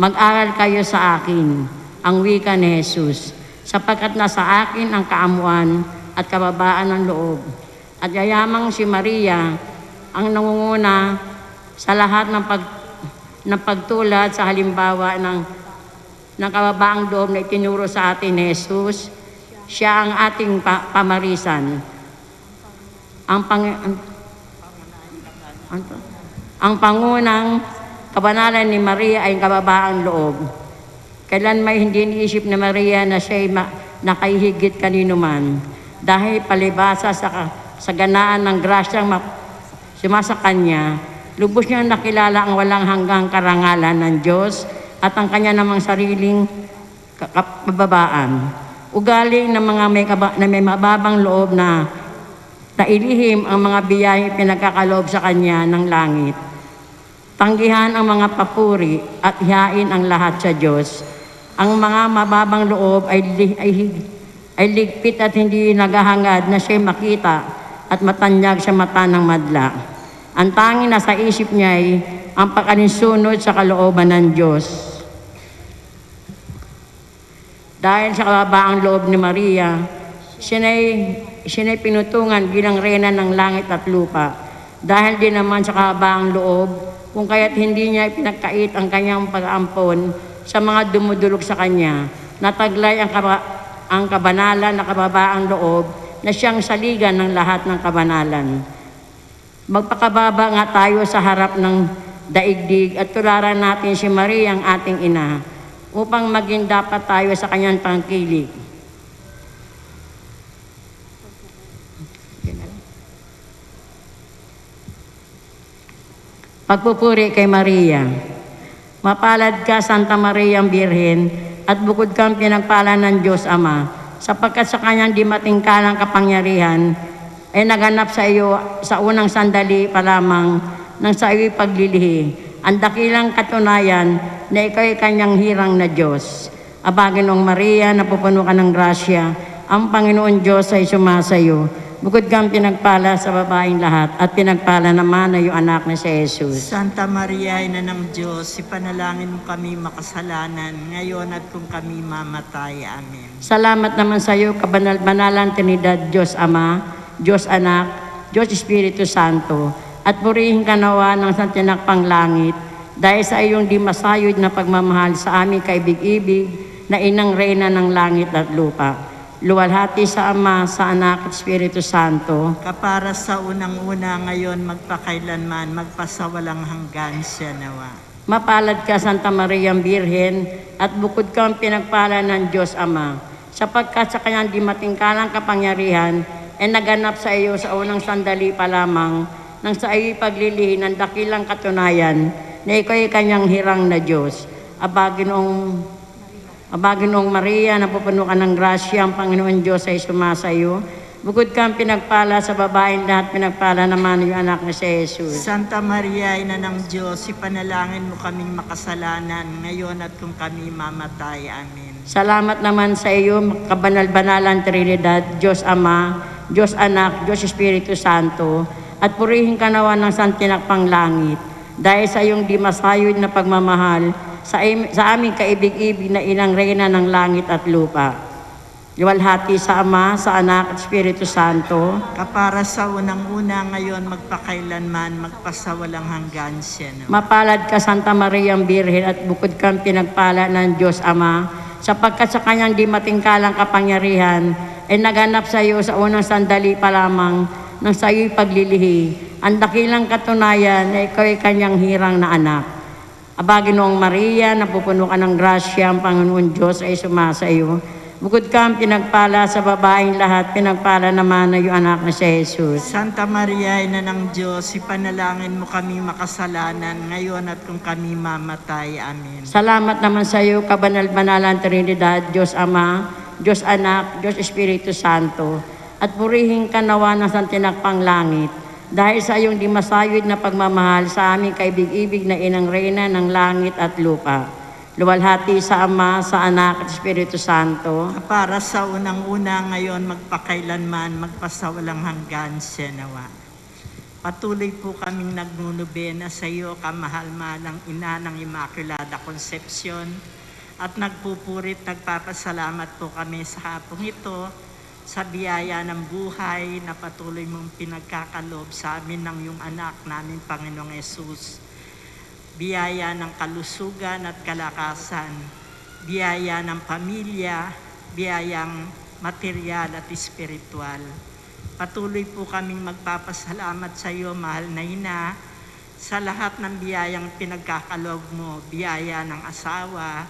Mag-aral kayo sa akin, ang wika ni Jesus, sapagkat nasa akin ang kaamuan at kababaan ng loob. At yayamang si Maria ang nangunguna sa lahat ng pagtulad sa halimbawa ng kababaang loob na itinuro sa atin ni Jesus. Siya ang ating pamarisan. Ang pangunang kabanalan ni Maria ay kababaang loob. Kailan may hindi iniisip ni Maria na siya'y nakahihigit kanino man. Dahil palibasa sa ganaan ng grasyang sumasa kanya, lubos niyang nakilala ang walang hanggang karangalan ng Diyos at ang kanya namang sariling kababaan. Ugali ng mga may mababang loob na ilihim ang mga biyayang pinagkakaloob sa kanya ng langit. Tanggihan ang mga papuri at hiyain ang lahat sa Diyos. Ang mga mababang loob ay ligpit at hindi naghahangad na siya makita at matanyag sa mata ng madla. Ang tanging nasa isip niya ay ang pag-alinsunod sa kalooban ng Diyos. Dahil sa kababaang loob ni Maria, siya'y pinutungan bilang reyna ng langit at lupa. Dahil din naman sa kababaang loob, kung kaya't hindi niya ipinagkait ang kanyang pag-aampon sa mga dumudulog sa kanya, nataglay ang kabanalan na kababaang loob na siyang saligan ng lahat ng kabanalan. Magpakababa nga tayo sa harap ng daigdig at tularan natin si Maria ang ating ina upang maging dapat tayo sa kanyang pangkilig. Pagpupuri kay Maria. Mapalad ka, Santa Maria Birhen, at bukod kang pinagpala ng Diyos Ama, sapagkat sa kanyang di matingkalang kapangyarihan ay naganap sa iyo sa unang sandali pa lamang ng sa iyo'y paglilihi, ang dakilang katunayan na ikaw ay kanyang hirang na Diyos. Aba, Ginoong Maria, napupuno ka ng grasya, ang Panginoon Diyos ay sumasayo. Bukod kang pinagpala sa babaeng lahat at pinagpala naman na iyong anak na si Jesus. Santa Maria, Ina ng Diyos, ipanalangin mo kami makasalanan, ngayon at kung kami mamatay. Amen. Salamat naman sa iyo, kabanal-banalan Trinidad, Diyos Ama, Diyos Anak, Diyos Espiritu Santo, at purihin ka nawa ng santinakpang langit, dahil sa iyong di masayod na pagmamahal sa aming kaibig-ibig na inang reyna ng langit at lupa. Luwalhati sa Ama, sa Anak at Espiritu Santo, Kapara sa unang-una, ngayon magpakailanman, magpasawalang hanggan siya nawa. mapalad ka, Santa Maria Birhen, at bukod kang pinagpala ng Diyos Ama, sapagkat sa kanyang di matingkalang kapangyarihan, ay naganap sa iyo sa unang sandali pa lamang, nang sa iyo'y paglilihi ng dakilang katunayan, na ikaw ay kanyang hirang na Diyos. Aba, Ginoong Maria, napupuno ka ng grasya, ang Panginoon Diyos ay sumasayo. Bukod kang pinagpala sa babaeng lahat, pinagpala naman yung anak na si Jesus. Santa Maria, Ina ng Diyos, ipanalangin mo kaming makasalanan, ngayon at kung kami mamatay. Amen. Salamat naman sa iyo, kabanal-banalan Trinidad, Diyos Ama, Diyos Anak, Diyos Espiritu Santo, at purihin ka nawa ng santinakpang langit, dahil sa iyong di masayod na pagmamahal, sa aming kaibig-ibig na inang reyna ng langit at lupa. Luwalhati sa Ama, sa Anak at Espiritu Santo, Kapara sa unang-una, ngayon magpakailanman, magpasawalang hanggan siya nawa. mapalad ka, Santa Maria Birhen, at bukod kang pinagpala ng Diyos Ama, sapagkat sa kanyang di matingkalang kapangyarihan, ay naganap sa iyo sa unang sandali pa lamang ng sa iyo'y paglilihi, ang dakilang katunayan na ikaw ay kanyang hirang na anak. Aba, Ginoong Maria, napupuno ka ng grasya, ang Panginoon Diyos ay sumasa iyo. Bukod kang pinagpala sa babaeng lahat, pinagpala naman na iyong anak na si Jesus. Santa Maria, Ina ng Diyos, ipanalangin mo kami makasalanan ngayon at kung kami mamatay. Amen. Salamat naman sa iyo, kabanal-banalan Trinidad, Diyos Ama, Diyos Anak, Diyos Espiritu Santo, at purihin ka nawa ng santinakpang langit. Dahil sa iyong di masayod na pagmamahal sa aming kaibig-ibig na Inang Reyna ng langit at lupa. Luwalhati sa Ama, sa Anak at Espiritu Santo. Para sa unang-una ngayon, magpakailanman, magpasawalang hanggan siya nawa. Patuloy po kaming nagnunubena sa iyo, kamahal-malang Ina ng Immaculada Concepcion, at nagpupurit, nagpapasalamat po kami sa hapong ito, sa biyaya ng buhay na patuloy mong pinagkakalob sa amin ng iyong anak namin, Panginoong Yesus. Biyaya ng kalusugan at kalakasan, biyaya ng pamilya, biyayang material at espiritual. Patuloy po kaming magpapasalamat sa iyo, mahal na Ina, sa lahat ng biyayang pinagkakaloob mo, biyaya ng asawa,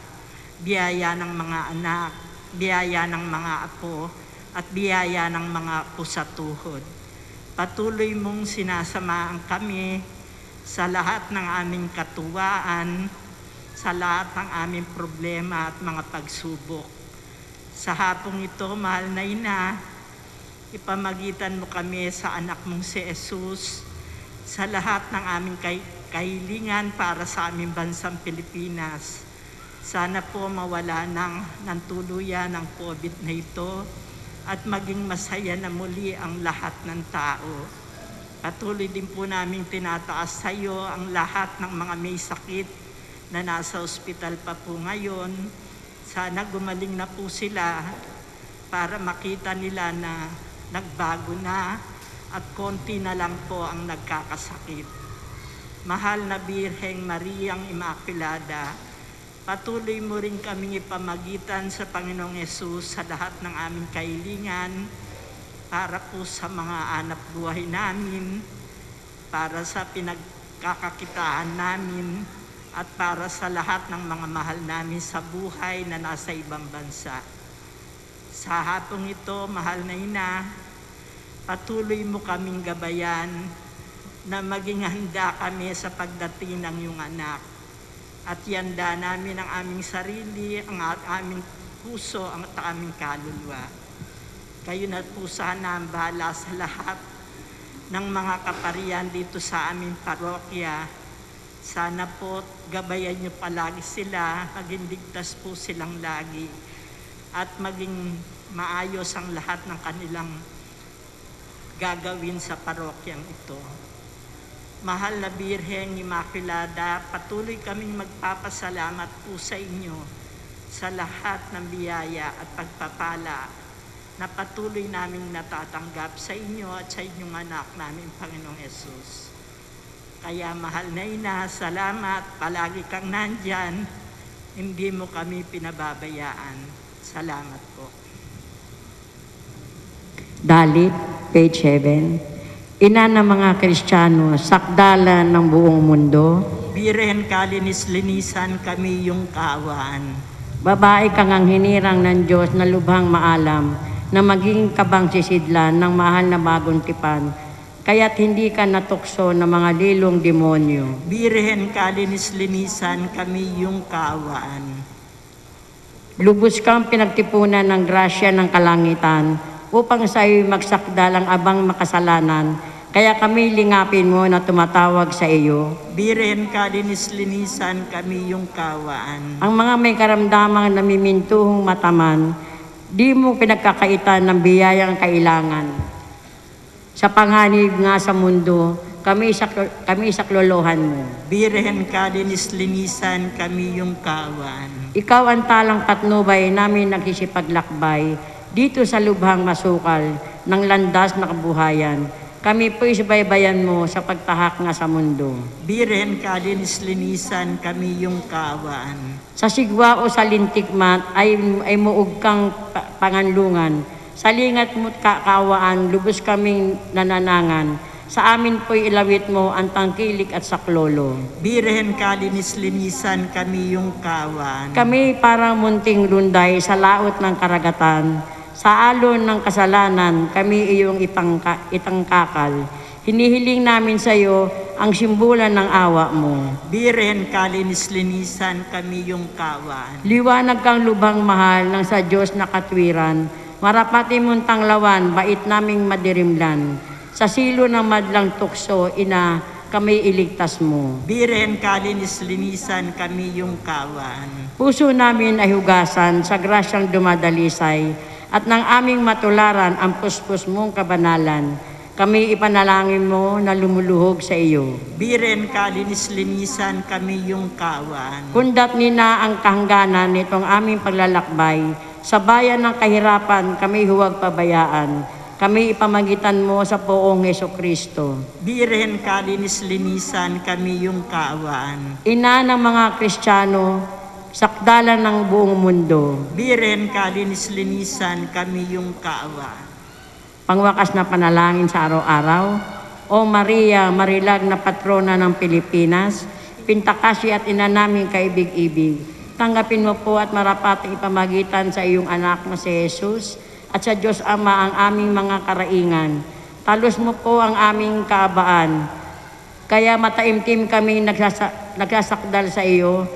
biyaya ng mga anak, biyaya ng mga apo, at biyaya ng mga pusatuhod. Patuloy mong sinasamahan kami sa lahat ng aming katuwaan, sa lahat ng aming problema at mga pagsubok. Sa hapong ito, mahal na Ina, ipamagitan mo kami sa anak mong si Jesus, sa lahat ng aming kahilingan para sa aming bansang Pilipinas. Sana po mawala ng tuluyan ng COVID na ito at maging masaya na muli ang lahat ng tao. Patuloy din po namin tinataas sa iyo ang lahat ng mga may sakit na nasa ospital pa po ngayon. Sana gumaling na po sila para makita nila na nagbago na at konti na lang po ang nagkakasakit. Mahal na Birheng Mariang Immaculada, patuloy mo rin kaming ipamagitan sa Panginoong Yesus sa lahat ng aming kahilingan, para po sa mga anak buhay namin, para sa pinagkakakitaan namin, at para sa lahat ng mga mahal namin sa buhay na nasa ibang bansa. Sa hapong ito, mahal na Ina, patuloy mo kaming gabayan na maging handa kami sa pagdating ng iyong anak. At yanda namin ang aming sarili, ang aming puso, ang aming kaluluwa. Kayo na po sana ang bahala sa lahat ng mga kaparian dito sa aming parokya. Sana po gabayan niyo palagi sila, maging ligtas po silang lagi, at maging maayos ang lahat ng kanilang gagawin sa parokyang ito. Mahal na Birheng Immaculada, patuloy kaming magpapasalamat po sa inyo sa lahat ng biyaya at pagpapala na patuloy naming natatanggap sa inyo at sa inyong anak namin, Panginoong Yesus. Kaya mahal na Ina, salamat, palagi kang nandyan, hindi mo kami pinababayaan. Salamat po. Dalit, page 7. Ina ng mga Kristiyano, sakdalan ng buong mundo. Birhen kalinis-linisan kami yung kaawaan. Babae kang ang hinirang ng Diyos na lubhang maalam, na maging kabang sisidlan ng mahal na bagong tipan, kaya't hindi ka natukso ng mga lilong demonyo. Birhen kalinis-linisan kami yung kaawaan. Lubos kang pinagtipunan ng grasya ng kalangitan, upang sa iyo magsakdalang abang makasalanan, kaya kami lingapin mo na tumatawag sa iyo. Birhen kalinis-linisan kami yung kaawaan. Ang mga may karamdamang namimintuhong mataman, di mo pinagkakaitan ng biyayang kailangan. Sa panganib nga sa mundo, kami saklolohan mo. Birhen kalinis-linisan kami yung kaawaan. Ikaw ang talang patnubay namin nagsisipaglakbay, dito sa lubhang masukal ng landas na kabuhayan. Kami po'y subaybayan mo sa pagtahak nga sa mundo. Birhen kalinis-linisan kami yung kaawaan. Sa sigwa o sa lintikmat ay muog kang panganlungan. Sa lingat mo't kakawaan, lubos kaming nananangan. Sa amin po'y ilawit mo ang tangkilik at saklolo. Birhen ka, linis-linisan kami yung kawan. Kami parang munting lunday sa laot ng karagatan. Sa alon ng kasalanan, kami iyong itangkakal. Hinihiling namin sa iyo ang simbulan ng awa mo. Birhen ka, linis-linisan kami yung kawan. Liwanag kang lubhang mahal ng sa Diyos na katwiran. Marapati mong tanglawan, bait naming madirimlan. Sa silo ng madlang tukso, ina, kami iligtas mo. Birhen ka, linis-linisan kami yung kawan. Puso namin ay hugasan sa grasyang dumadalisay at ng aming matularan ang puspos mong kabanalan. Kami ipanalangin mo na lumuluhog sa iyo. Birhen ka, linis-linisan kami yung kawan. Kundat nina ang kahangganan nitong aming paglalakbay. Sa bayan ng kahirapan, kami huwag pabayaan. Kami ipamagitan mo sa poong Hesukristo. Birhen ka, linis-linisan kami yung kawan. Ina ng mga Kristiyano, sakdalan ng buong mundo. Birhen ka, linis-linisan kami yung kawan. Pangwakas na panalangin sa araw-araw. O Maria, marilag na patrona ng Pilipinas, pintakasi at ina naming kaibig-ibig. Tanggapin mo po at marapating ipamagitan sa iyong anak na si Jesus at sa Diyos Ama ang aming mga karaingan. Talos mo po ang aming kaabaan. Kaya mataimtim kami nagsasakdal sa iyo.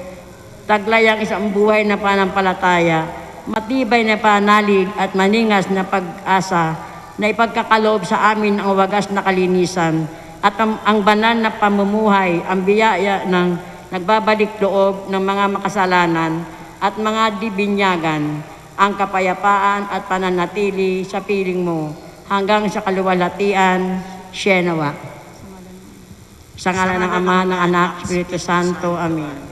Taglay ang isang buhay na panampalataya, matibay na panalig at maningas na pag-asa na ipagkakaloob sa amin ang wagas na kalinisan at ang banal na pamumuhay, ang biyaya ng nagbabalik loob ng mga makasalanan at mga dibinyagan, ang kapayapaan at pananatili sa piling mo hanggang sa kaluwalhatian, Shenawa. Sa ngalan ng Ama, ng Anak, Espiritu Santo. Amen.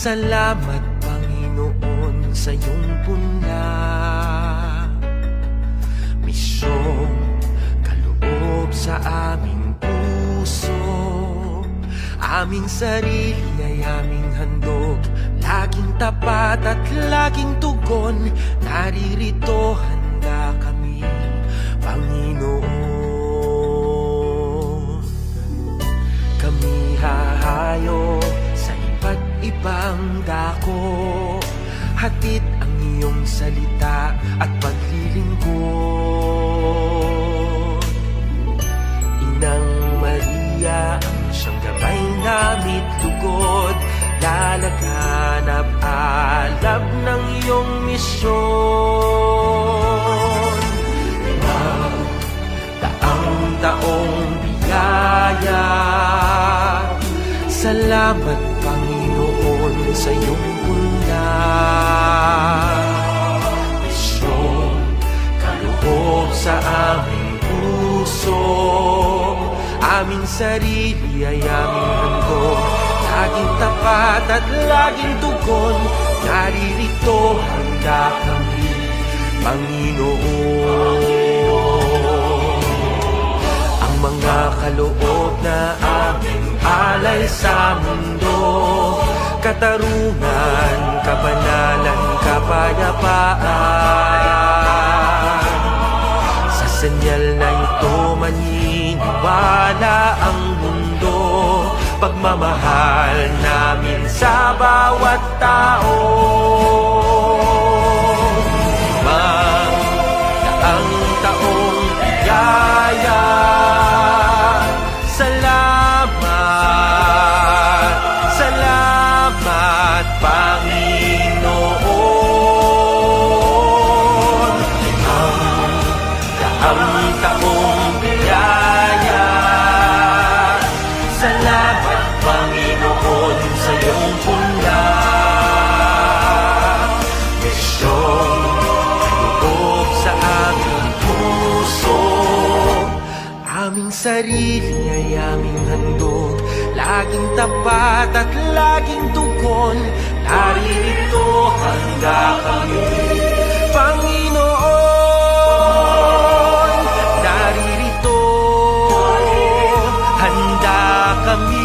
Salamat Panginoon sa iyong puna, misyong kaloob sa aming puso. Aming sarili ay aming handog, laging tapat at laging tugon. Naririto handa kami, Panginoon. Kami hahayo sa iba't ibang dako, hatid ang iyong salita at paglilingkod. Inang Maria, ang siyang gabay namit lugod, lalaganap alab ng iyong misyon. Daang taong biyaya, salamat Panginoon sa iyong puna, misyong kaloob sa aming puso. Aming sarili ay aming handog, laging tapat at laging tugon. Naririto handa kami, Panginoon. Ang mga kaloob na aming alay sa mundo, katarungan, kabanalan, kapayapaan. Sa senyal na ito maniniwala ang mundo, pagmamahal namin sa bawat tao. Ang taong biyaya, salamat, salamat Panginoon. Ang taong biyaya, salamat Panginoon sa iyong puna, misyong kaloob sa aming puso. Aming sarili ay aming handog, laging tapat at laging tugon. Naririto handa kami, Panginoon. Naririto handa kami,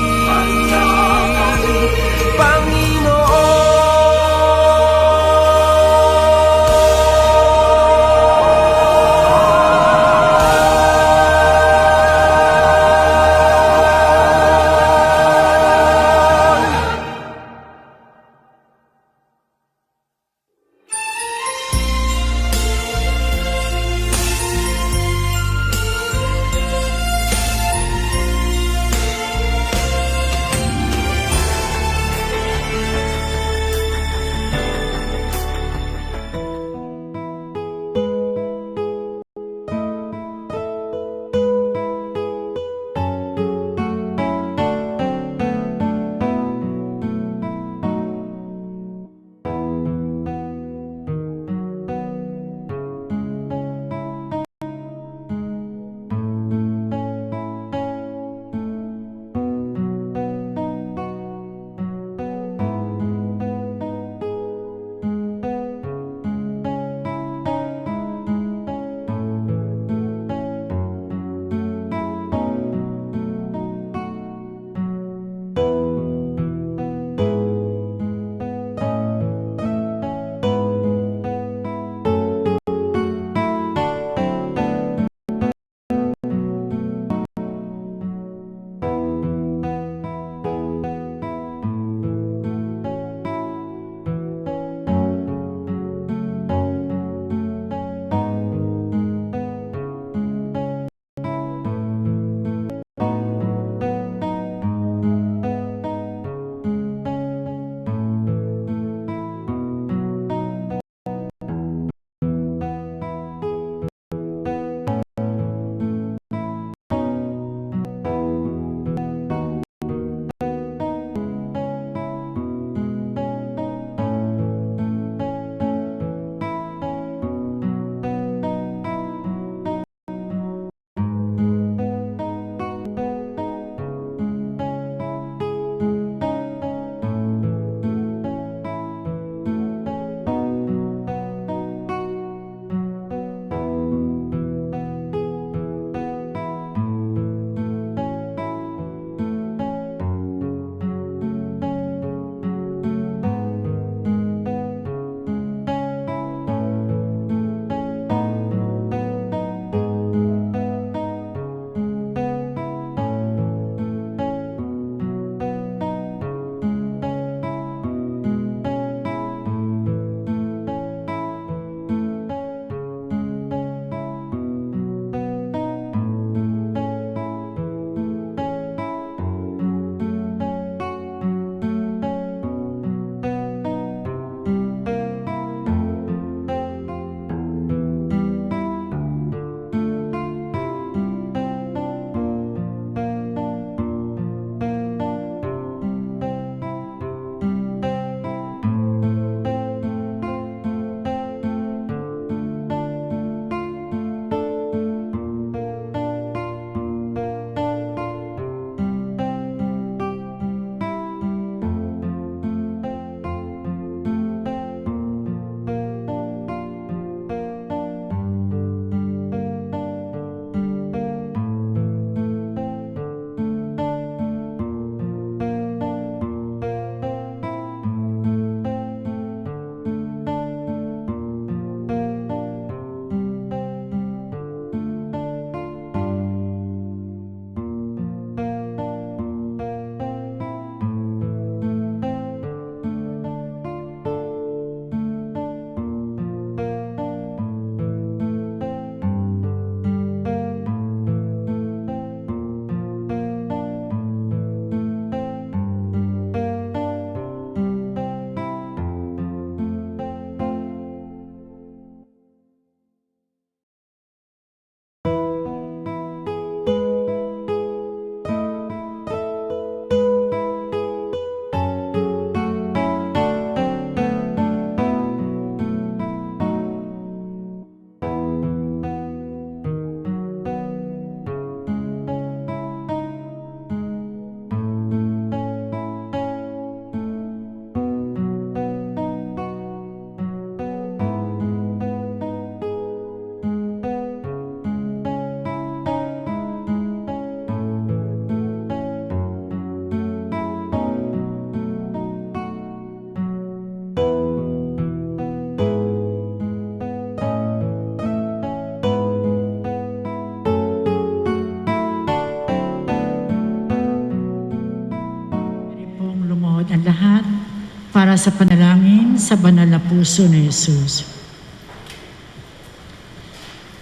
sa panalangin sa banal na puso ni Jesus.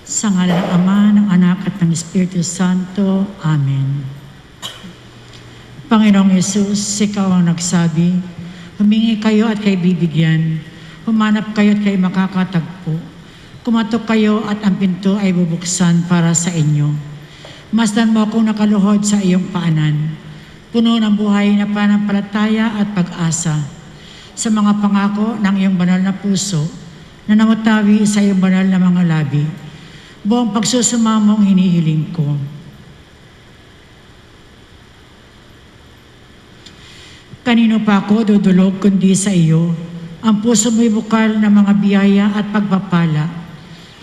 Sa ngalan ng Ama, ng Anak at ng Espiritu Santo. Amen. Panginoong Jesus, ikaw ang nagsabi, humingi kayo at kayo bibigyan, humanap kayo at kayo makakatagpo, kumatok kayo at ang pinto ay bubuksan para sa inyo. Masdan mo akong nakaluhod sa iyong paanan, puno ng buhay na panampalataya at pag-asa, sa mga pangako ng iyong banal na puso na namutawi sa iyong banal na mga labi. Buong pagsusumamong hinihiling ko. Kanino pa ako dudulog kundi sa iyo? Ang puso mo'y bukal ng mga biyaya at pagpapala.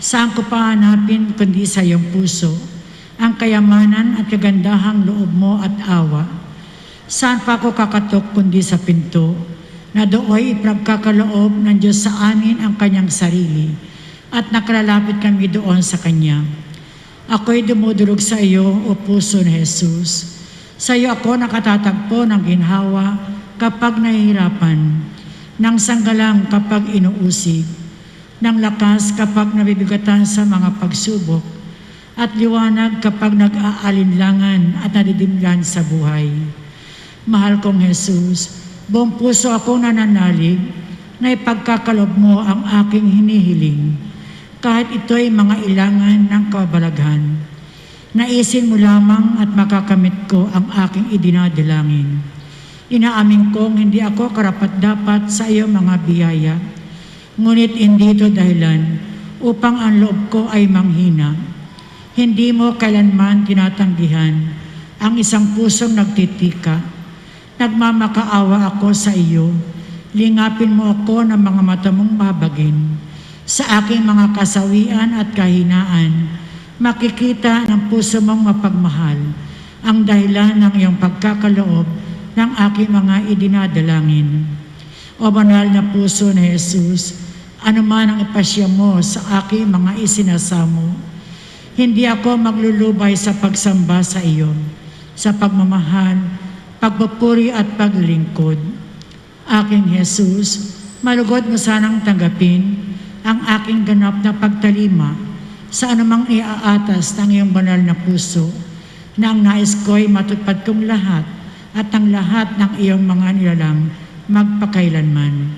Saan ko pa hanapin kundi sa iyong puso? Ang kayamanan at kagandahang loob mo at awa. Saan pa ako kakatok kundi sa pinto? Na dooy ipagkakaloob ng Diyos sa amin ang kanyang sarili at nakalalapit kami doon sa Kanya. Ako'y dumudulog sa iyo, o puso ni Jesus. Sa iyo ako nakatatagpo ng ginhawa kapag nahihirapan, ng sanggalang kapag inuusig, ng lakas kapag nabibigatan sa mga pagsubok, at liwanag kapag nag-aalinlangan at nadidimlan sa buhay. Mahal kong Jesus, buong puso akong nananalig na ipagkakalob mo ang aking hinihiling, kahit ito'y mga ilangan ng kabalaghan. Naisin mo lamang at makakamit ko ang aking idinadalangin. Inaamin kong hindi ako karapat-dapat sa iyong mga biyaya, ngunit hindi ito dahilan upang ang loob ko ay manghina. Hindi mo kailanman tinatanggihan ang isang pusong nagtitika. Nagmamakaawa ako sa iyo, lingapin mo ako ng mga mata mong mabagin. Sa aking mga kasawian at kahinaan, makikita ng puso mong mapagmahal ang dahilan ng iyong pagkakaloob ng aking mga idinadalangin. O banal na puso ni Jesus, anuman ang ipasya mo sa aking mga isinasamo, hindi ako maglulubay sa pagsamba sa iyo, sa pagmamahal, pagpupuri at paglingkod. Aking Jesus, malugod mo sanang tanggapin ang aking ganap na pagtalima sa anumang iaatas ng iyong banal na puso, na ang nais ko'y matupad kong lahat at ang lahat ng iyong mga nilalang magpakailanman.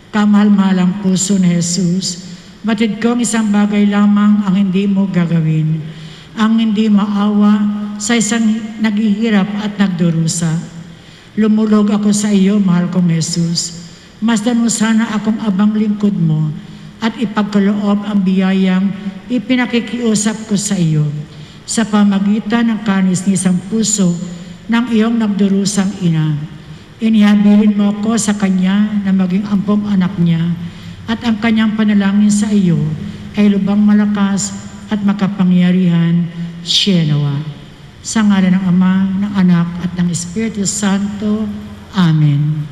Kamahal-mahalang puso ni Jesus, batid kong isang bagay lamang ang hindi mo gagawin, ang hindi maawa sa isang naghihirap at nagdurusa. Lumulog ako sa iyo, mahal kong Jesus. Masdan mo sana akong abang lingkod mo at ipagkaloob ang biyayang ipinakikiusap ko sa iyo sa pamagitan ng kanis-nisang puso ng iyong nagdurusang ina. Inihabilin mo ako sa Kanya na maging ampong anak niya at ang Kanyang panalangin sa iyo ay lubang malakas at makapangyarihan. Siyenawa. Sa ngalan ng Ama, ng Anak at ng Espiritu Santo. Amen.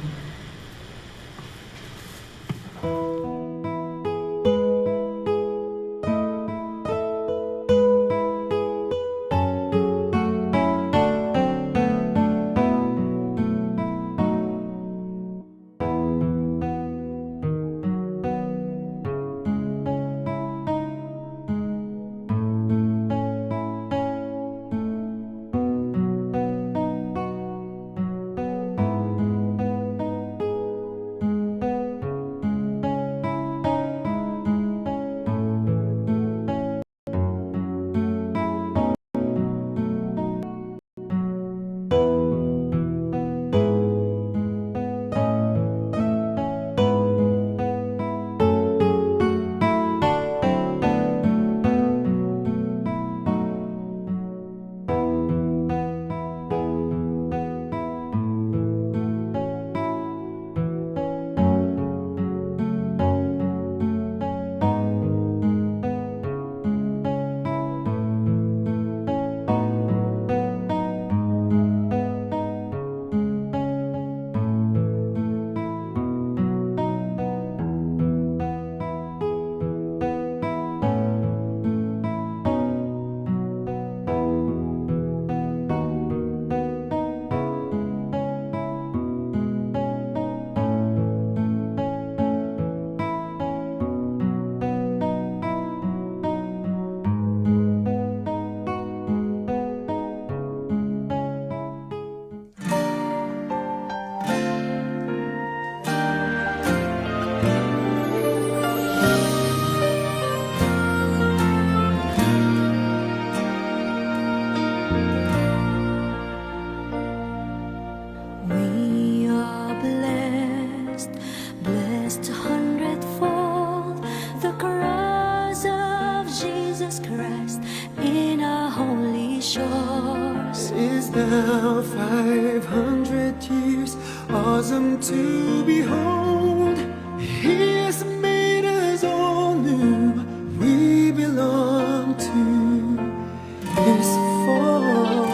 to behold. He has made us all new. We belong to His fold.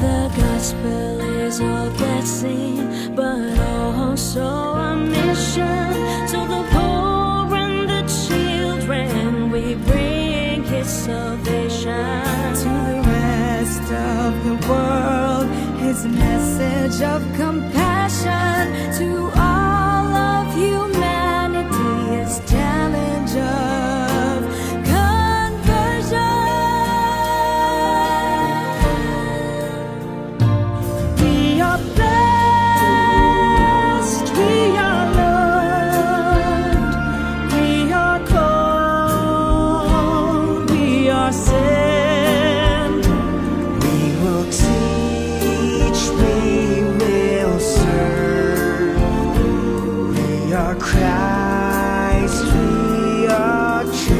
The gospel is a blessing, but also a mission. So the poor and the children, we bring His salvation. To the rest of the world, His message of compassion. To all of humanity, His challenge of conversion. We are blessed, we are loved, we are called, we are sent. We will teach, we will serve. We are Christ, we are church.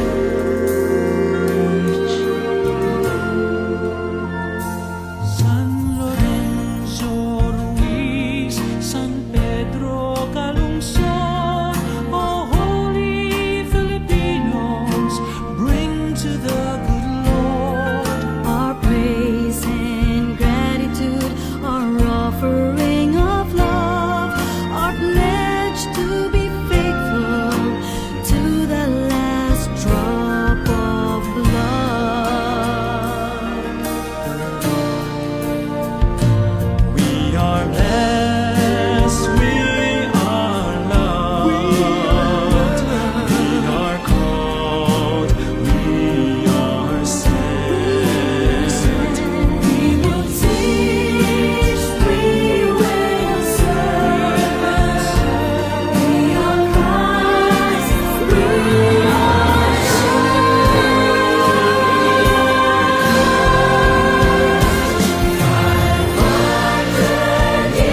San Lorenzo Ruiz, San Pedro Calungsod, oh holy Filipinos, bring to the good Lord Our praise and gratitude, our offering of love, our pledge to be faithful to the last drop of blood. We are blessed, we are loved, we are called, we are sent. We will teach, we will serve. We are Christ, we are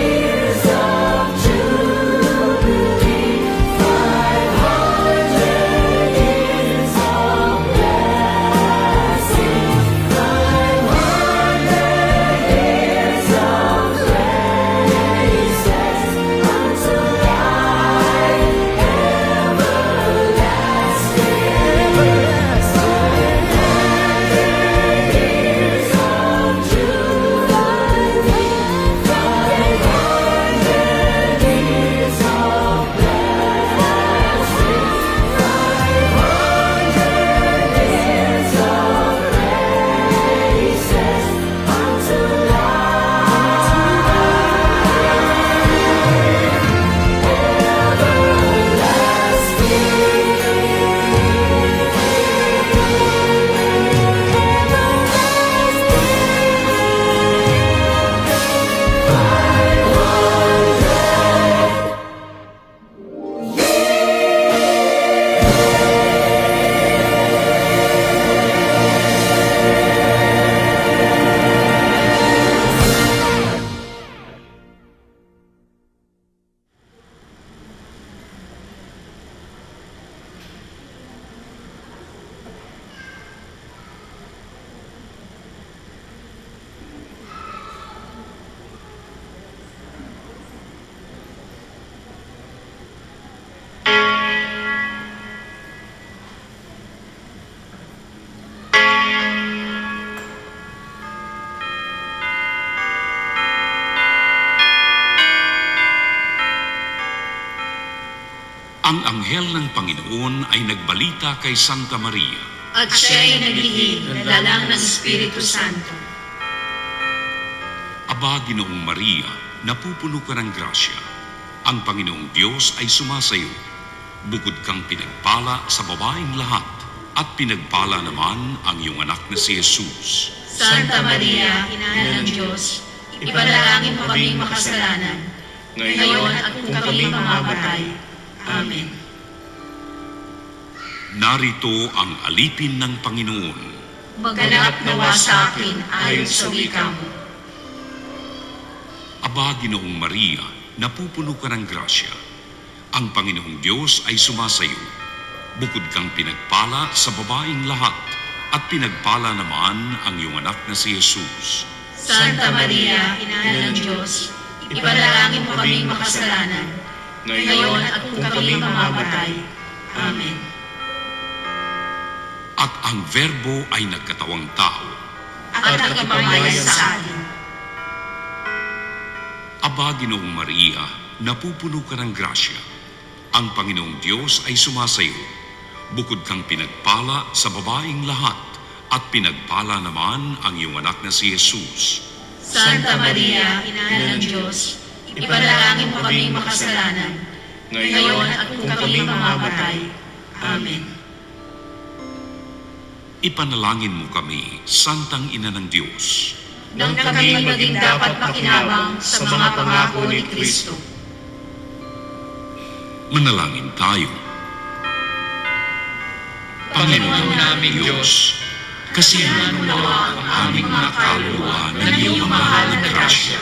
years of jubilee, 500 years of blessing, 500 years of praises unto life everlasting. 500 years of jubilee, 500 years of blessing, 500 years of praises unto Ang anghel ng Panginoon ay nagbalita kay Santa Maria. At siya'y naglihim ng lalang ng Espiritu Santo. Aba, Ginoong Maria, napupuno ka ng grasya. Ang Panginoong Diyos ay sumasayo. Bukod kang pinagpala sa babaeng lahat, at pinagpala naman ang iyong anak na si Jesus. Santa Maria, Ina ng Diyos, ipanalangin mo kaming makasalanan, ngayon at kung kami mamamatay. Amen. Narito ang alipin ng Panginoon. Maganap nawa sa akin ayon sa wika mo. Aba, Ginoong Maria, napupuno ka ng grasya. Ang Panginoong Diyos ay sumasayo. Bukod kang pinagpala sa babaing lahat, at pinagpala naman ang iyong anak na si Jesus. Santa Maria, Ina ng Diyos, ipanalangin mo kaming makasalanan, ngayon at kung kami mamamatay. Amen. At ang Verbo ay nagkatawang tao. At nagpamayan sa atin. Aba, Ginoong Maria, napupuno ka ng grasya. Ang Panginoong Diyos ay sumasayo. Bukod kang pinagpala sa babaing lahat, at pinagpala naman ang iyong anak na si Jesus. Santa Maria, Ina ng Diyos, ipanalangin mo kaming makasalanan, ngayon at kung kami mamamatay. Amen. Ipanalangin mo kami, Santang Ina ng Diyos. Nang kami maging dapat makinabang sa mga pangako ni Kristo. Manalangin tayo. Panginoon naming Diyos, kasiyahan mo nawa ang aming mga kaluluwa ng iyong mahal na grasya.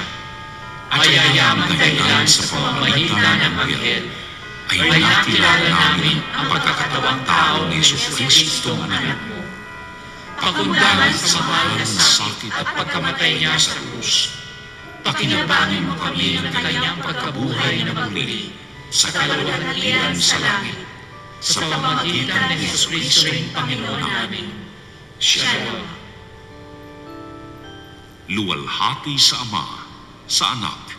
Ayayang dahilan sa pamamagitan ng anghel, ay nakilala namin ang pagkakatawang tao ni Jesucristo ang anak mo. Pakundangan sa mahal na sakit at pagkamatay niya sa krus, pakinabangin mo kami ng kanyang pagkabuhay na muli sa kaluwalhatian sa langit, sa pamamagitan ng Jesucristo ring Panginoon namin. Shalom. Luwalhati sa Ama, sa Anak,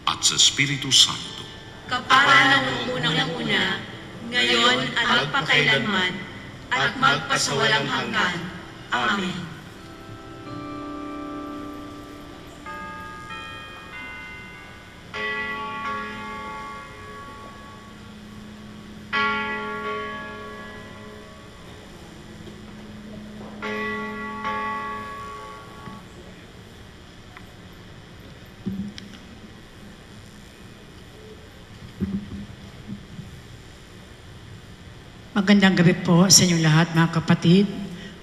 at sa Espiritu Santo. Kapara ng unang-una, ngayon at magpakailanman, at magpasawalang hanggan. Amen. Magandang gabi po sa inyong lahat, mga kapatid.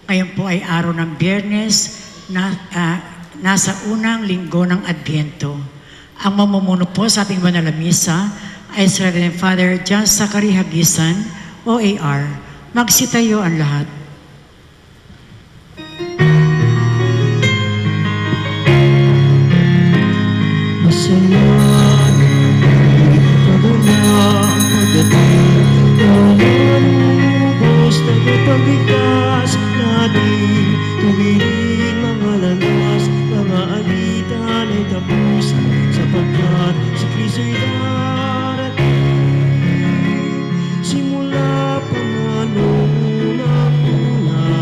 Ngayon po ay araw ng Biyernes na nasa unang linggo ng Adbyento. Ang mamumuno po sa ating banal na misa ay si Reverend Father John Zachary Hagisan, OAR. Magsitayo ang lahat. Pagligtas natin, tuwirin mga landas, mga alitan ay tapos, sapagkat si Kristo'y darating. Simula pa man noong unang-una,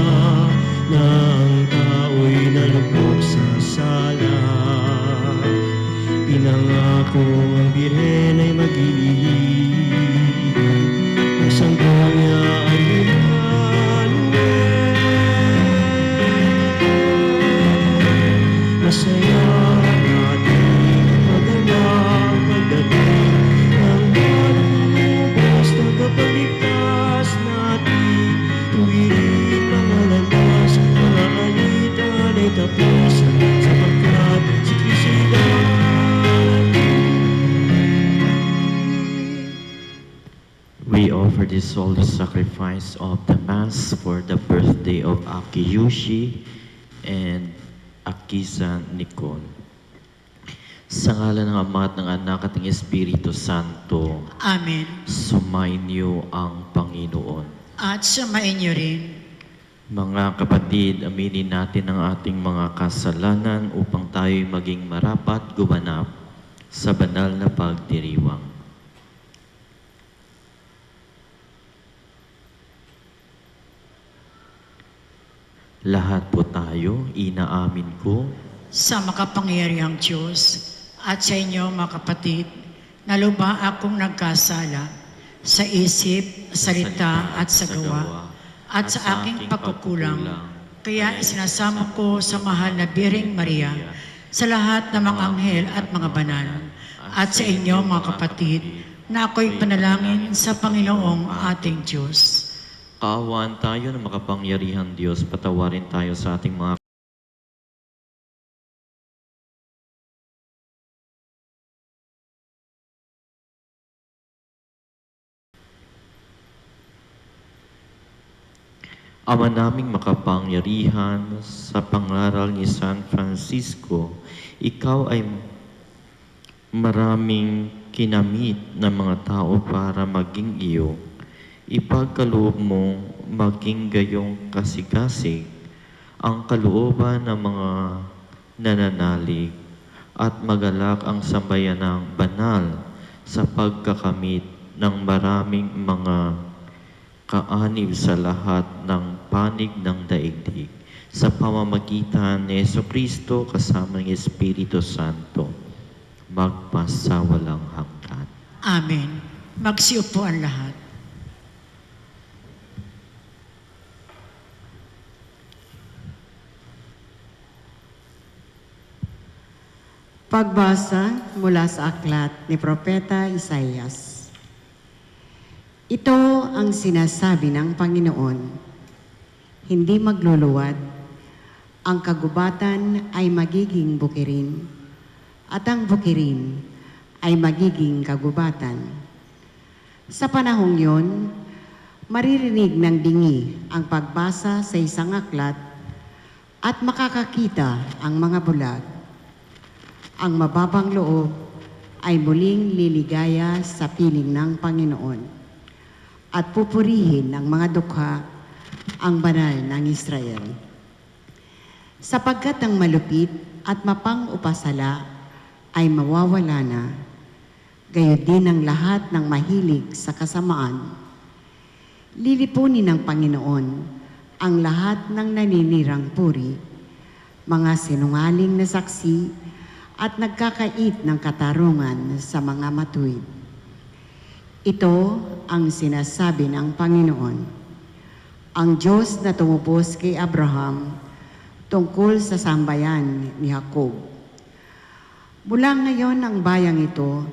na ang tao'y nalubog sa sala. Pinangako ang Birhen ay magiging, ang sanggol niya ay masaya natin magandang pagdating ng malubos na kapagligtas natin. Tuwirin mga landas, mga alitan ay tapos, sapagkat si Kristo'y darating. We offer this holy sacrifice of the Mass for the birthday of Aki Yushi and Akisa Nicole. Sa ngalan ng Ama at ng Anak at ng Espiritu Santo, Amen. sumainyo ang Panginoon. At sumain niyo rin. Mga kapatid, aminin natin ang ating mga kasalanan upang tayo'y maging marapat gumanap sa banal na pagdiriwang. Lahat po tayo, inaamin ko Sa makapangyarihang Diyos at sa inyo, mga kapatid, na lubha akong nagkasala sa isip, salita at sa gawa, at sa aking pagkukulang. Kaya isinasamo ko sa mahal na Birheng Maria, sa lahat ng mga anghel at mga banal, at sa inyo, mga kapatid, na ako'y panalangin sa Panginoong ating Diyos. kaawaan tayo ng makapangyarihang Diyos, patawarin tayo sa ating mga Ama naming makapangyarihan, sa pangaral ni San Francisco, ikaw ay maraming kinamit ng mga tao para maging iyo. Ipagkaloob mong maging gayong kasigasig ang kalooban ng mga nananalig at magalak ang sambayanang banal sa pagkakamit ng maraming mga kaanib sa lahat ng panig ng daigdig sa pamamagitan ni Jesucristo kasama ng Espiritu Santo magpasawalang hanggan. Amen. Magsiupo ang lahat. Pagbasa mula sa aklat ni Propeta Isaias. Ito ang sinasabi ng Panginoon, hindi magluluwad, ang kagubatan ay magiging bukirin, at ang bukirin ay magiging kagubatan. Sa panahong yon, maririnig ng dingi ang pagbasa sa isang aklat at makakakita ang mga bulag. Ang mababang loob ay muling liligaya sa piling ng Panginoon at pupurihin ng mga dukha ang banal ng Israel. Sapagkat ang malupit at mapang-upasala ay mawawala na, gayon din ang lahat ng mahilig sa kasamaan. Lilipunin ng Panginoon ang lahat ng naninirang puri, mga sinungaling na saksi at nagkakait ng katarungan sa mga matuwid. Ito ang sinasabi ng Panginoon, ang Diyos na tumupos kay Abraham tungkol sa sambayan ni Jacob. Mula ngayon ang bayang ito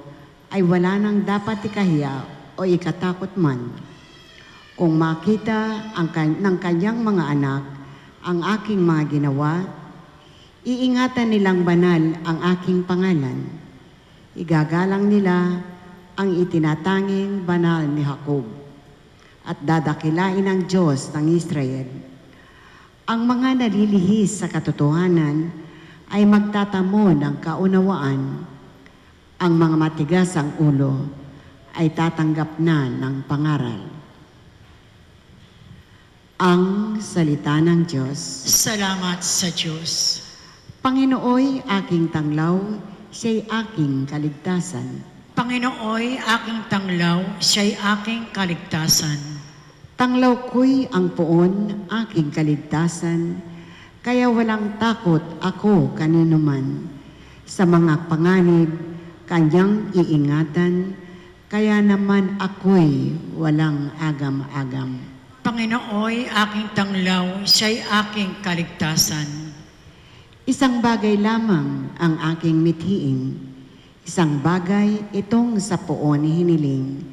ay wala nang dapat ikahiya o ikatakot man. Kung makita ng kanyang mga anak ang aking mga ginawa, iingatan nilang banal ang aking pangalan. Igagalang nila ang itinatanging banal ni Jacob at dadakilain ng Diyos ng Israel. Ang mga nalilihis sa katotohanan ay magtatamo ng kaunawaan. Ang mga matigas ang ulo ay tatanggap na ng pangaral. Ang salita ng Diyos. Salamat sa Diyos. Panginooy aking tanglaw, siya'y aking kaligtasan. Panginooy aking tanglaw, siya'y aking kaligtasan. Tanglaw ko'y ang poon, aking kaligtasan, kaya walang takot ako kanino man. Sa mga panganib, kanyang iingatan, kaya naman ako'y walang agam-agam. Panginooy aking tanglaw, siya'y aking kaligtasan. Isang bagay lamang ang aking mithiin, isang bagay itong sa poon hiniling,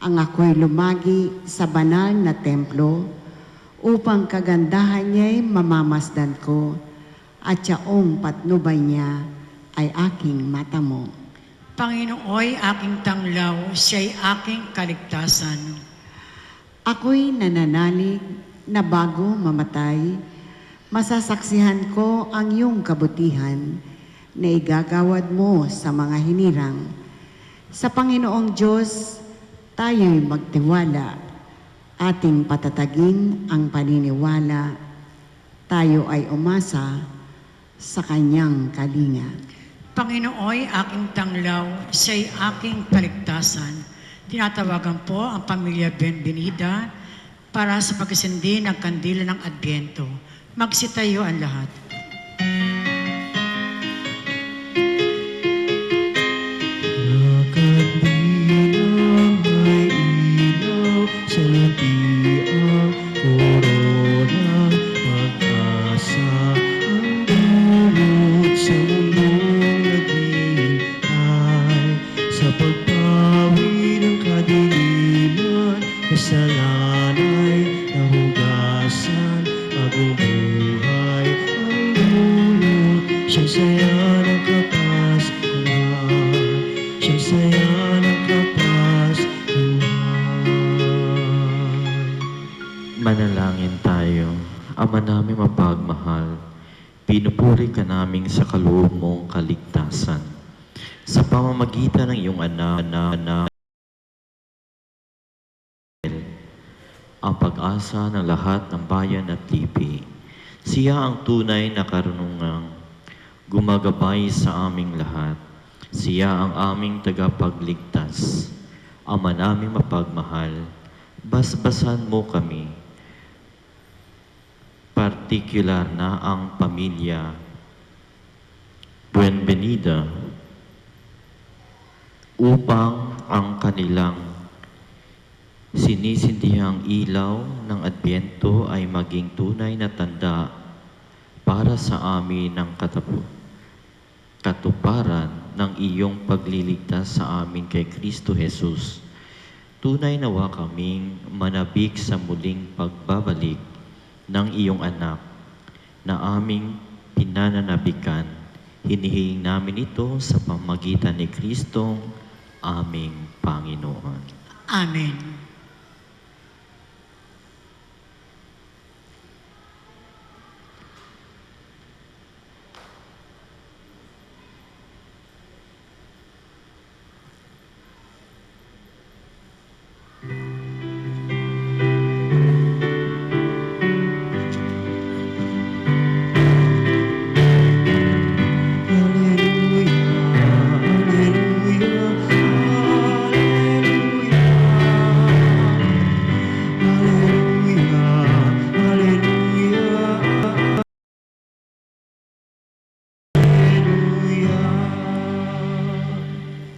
ang ako'y lumagi sa banal na templo upang kagandahan niya'y mamamasdan ko at yaong patnubay niya ay aking matamo. Panginooy aking tanglaw, siya'y aking kaligtasan. Ako'y nananalig na bago mamatay, masasaksihan ko ang iyong kabutihan na igagawad mo sa mga hinirang. Sa Panginoong Diyos, tayo'y magtiwala, ating patatagin ang paniniwala, tayo ay umasa sa kanyang kalinga. Panginooy aking tanglaw, siya'y aking kaligtasan. Tinatawagan po ang pamilya Benvenida para sa pagkasindi ng kandila ng Adbyento. Magsitayo ang lahat. Nakatbilang may ilaw sa lantiang koronang pag-asa ang dulot sa mundong naghihintay sa pagpawi ng kadiliman, kasalanay nahugasan, bagong buhay ang dulot, siyang saya ng kapaskuhan, siyang saya ng kapaskuhan. Manalangin tayo. pinupuri ka namin sa kaloob mong kaligtasan. Sa pamamagitan ng iyong anak, ang pag-asa ng lahat ng bayan at lipi. Siya ang tunay na karunungang gumagabay sa aming lahat. Siya ang aming tagapagligtas. Ama naming mapagmahal, basbasan mo kami, partikular na ang pamilya Buenvenida, upang ang kanilang sinisindihang ilaw ng Adbyento ay maging tunay na tanda para sa amin ng katuparan ng iyong pagliligtas sa amin kay Kristo Jesus. Tunay nawa kaming manabik sa muling pagbabalik ng iyong anak na aming pinananabikan. Hinihiling namin ito sa pamagitan ni Kristong aming Panginoon. Amen.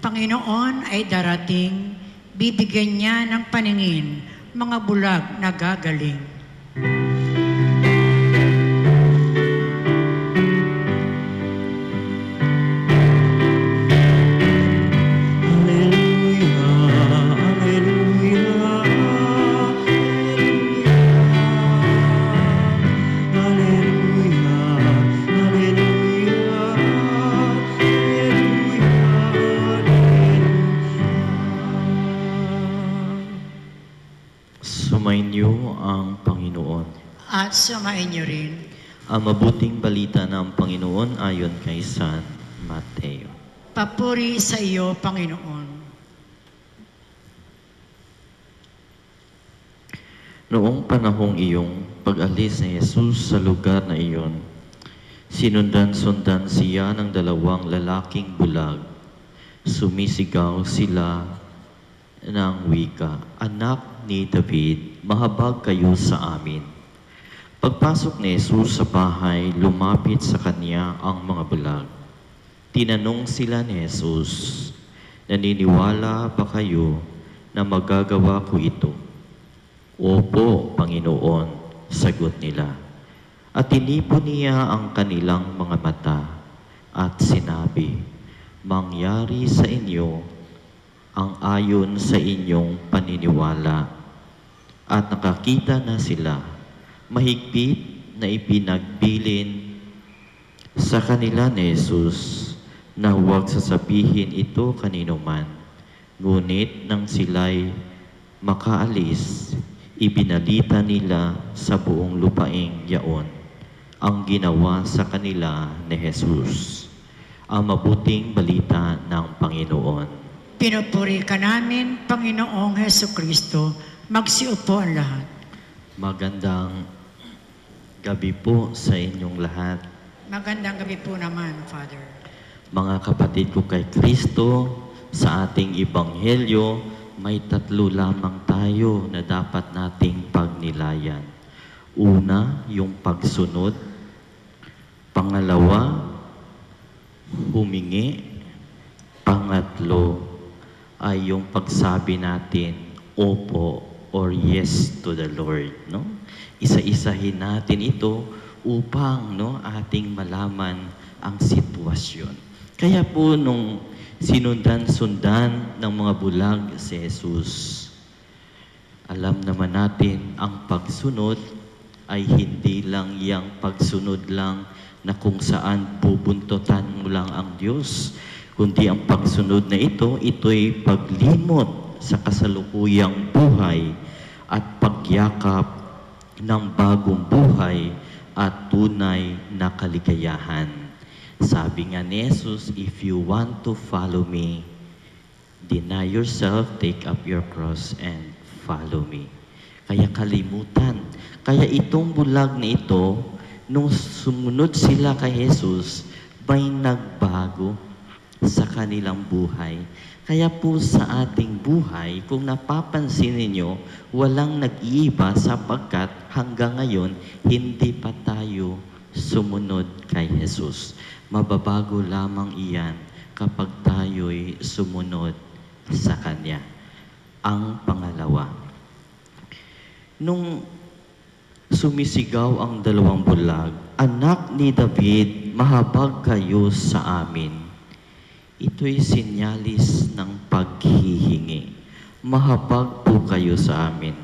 Panginoon ay darating, bibigyan niya ng paningin, mga bulag na gagaling. Sumainyo ang Panginoon. At sumain niyo rin. Ang mabuting balita ng Panginoon ayon kay San Mateo. Papuri sa iyo, Panginoon. Noong panahong iyong pag-alis ni Jesus sa lugar na iyon, sinundan-sundan siya ng dalawang lalaking bulag. Sumisigaw sila ng wika, "Anak ni David, mahabag kayo sa amin." Pagpasok ni Jesus sa bahay, lumapit sa kanya ang mga bulag. Tinanong sila ni Jesus, "Naniniwala ba kayo na magagawa ko ito?" "Opo, Panginoon," sagot nila. At tinipon niya ang kanilang mga mata at sinabi, "Mangyari sa inyo ang ayon sa inyong paniniwala." At nakakita na sila, mahigpit na ipinagbilin sa kanila ni Jesus na huwag sasabihin ito kanino man. Ngunit nang sila'y makaalis, ibinalita nila sa buong lupaing yaon ang ginawa sa kanila ni Jesus. Ang mabuting balita ng Panginoon. Pinupuri ka namin, Panginoong Hesukristo. Magsiupo ang lahat. Magandang gabi po sa inyong lahat. Magandang gabi po naman, Father. Mga kapatid ko kay Kristo, sa ating Ebanghelyo, may tatlo lamang tayo na dapat nating pagnilayan. Una, yung pagsunod. Pangalawa, humingi. Pangatlo, ay yung pagsabi natin, opo or yes to the Lord. No? Isa-isahin natin ito upang ating malaman ang sitwasyon. Kaya po nung sinundan-sundan ng mga bulag si Jesus, alam naman natin ang pagsunod ay hindi lang yang pagsunod lang na kung saan bubuntutan mo lang ang Diyos, kundi ang pagsunod na ito'y paglimot sa kasalukuyang buhay at pagyakap ng bagong buhay at tunay na kaligayahan. Sabi nga ni Jesus, if you want to follow me, deny yourself, take up your cross, and follow me. Kaya kalimutan. Kaya itong bulag na ito, nung sumunod sila kay Jesus, may nagbago sa kanilang buhay. Kaya po sa ating buhay, kung napapansin ninyo, walang nag-iiba sapagkat hanggang ngayon, hindi pa tayo sumunod kay Jesus. Mababago lamang iyan kapag tayo'y sumunod sa Kanya. Ang pangalawa, nung sumisigaw ang dalawang bulag, "Anak ni David, mahabag kayo sa amin." Ito'y sinyalis ng paghihingi. Mahabag po kayo sa amin.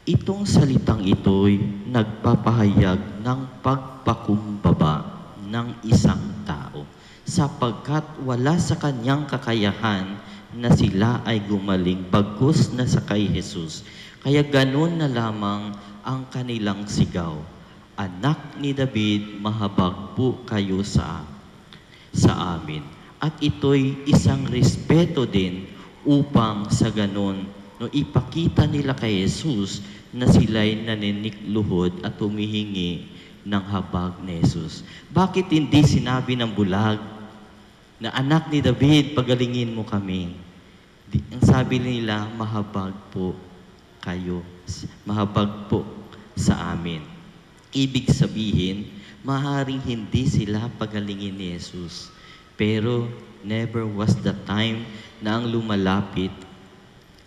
Itong salitang ito'y nagpapahayag ng pagpakumbaba ng isang tao sapagkat wala sa kanyang kakayahan na sila ay gumaling bagkus na sa kay Jesus. Kaya ganun na lamang ang kanilang sigaw. "Anak ni David, mahabag po kayo sa amin." At ito'y isang respeto din upang sa ganun, no, ipakita nila kay Jesus na sila'y naninikluhod at humihingi ng habag ni Jesus. Bakit hindi sinabi ng bulag na, "Anak ni David, pagalingin mo kami"? Ang sabi nila, "Mahabag po kayo, mahabag po sa amin." Ibig sabihin, maaaring hindi sila pagalingin ni Jesus. Pero never was the time na ang lumalapit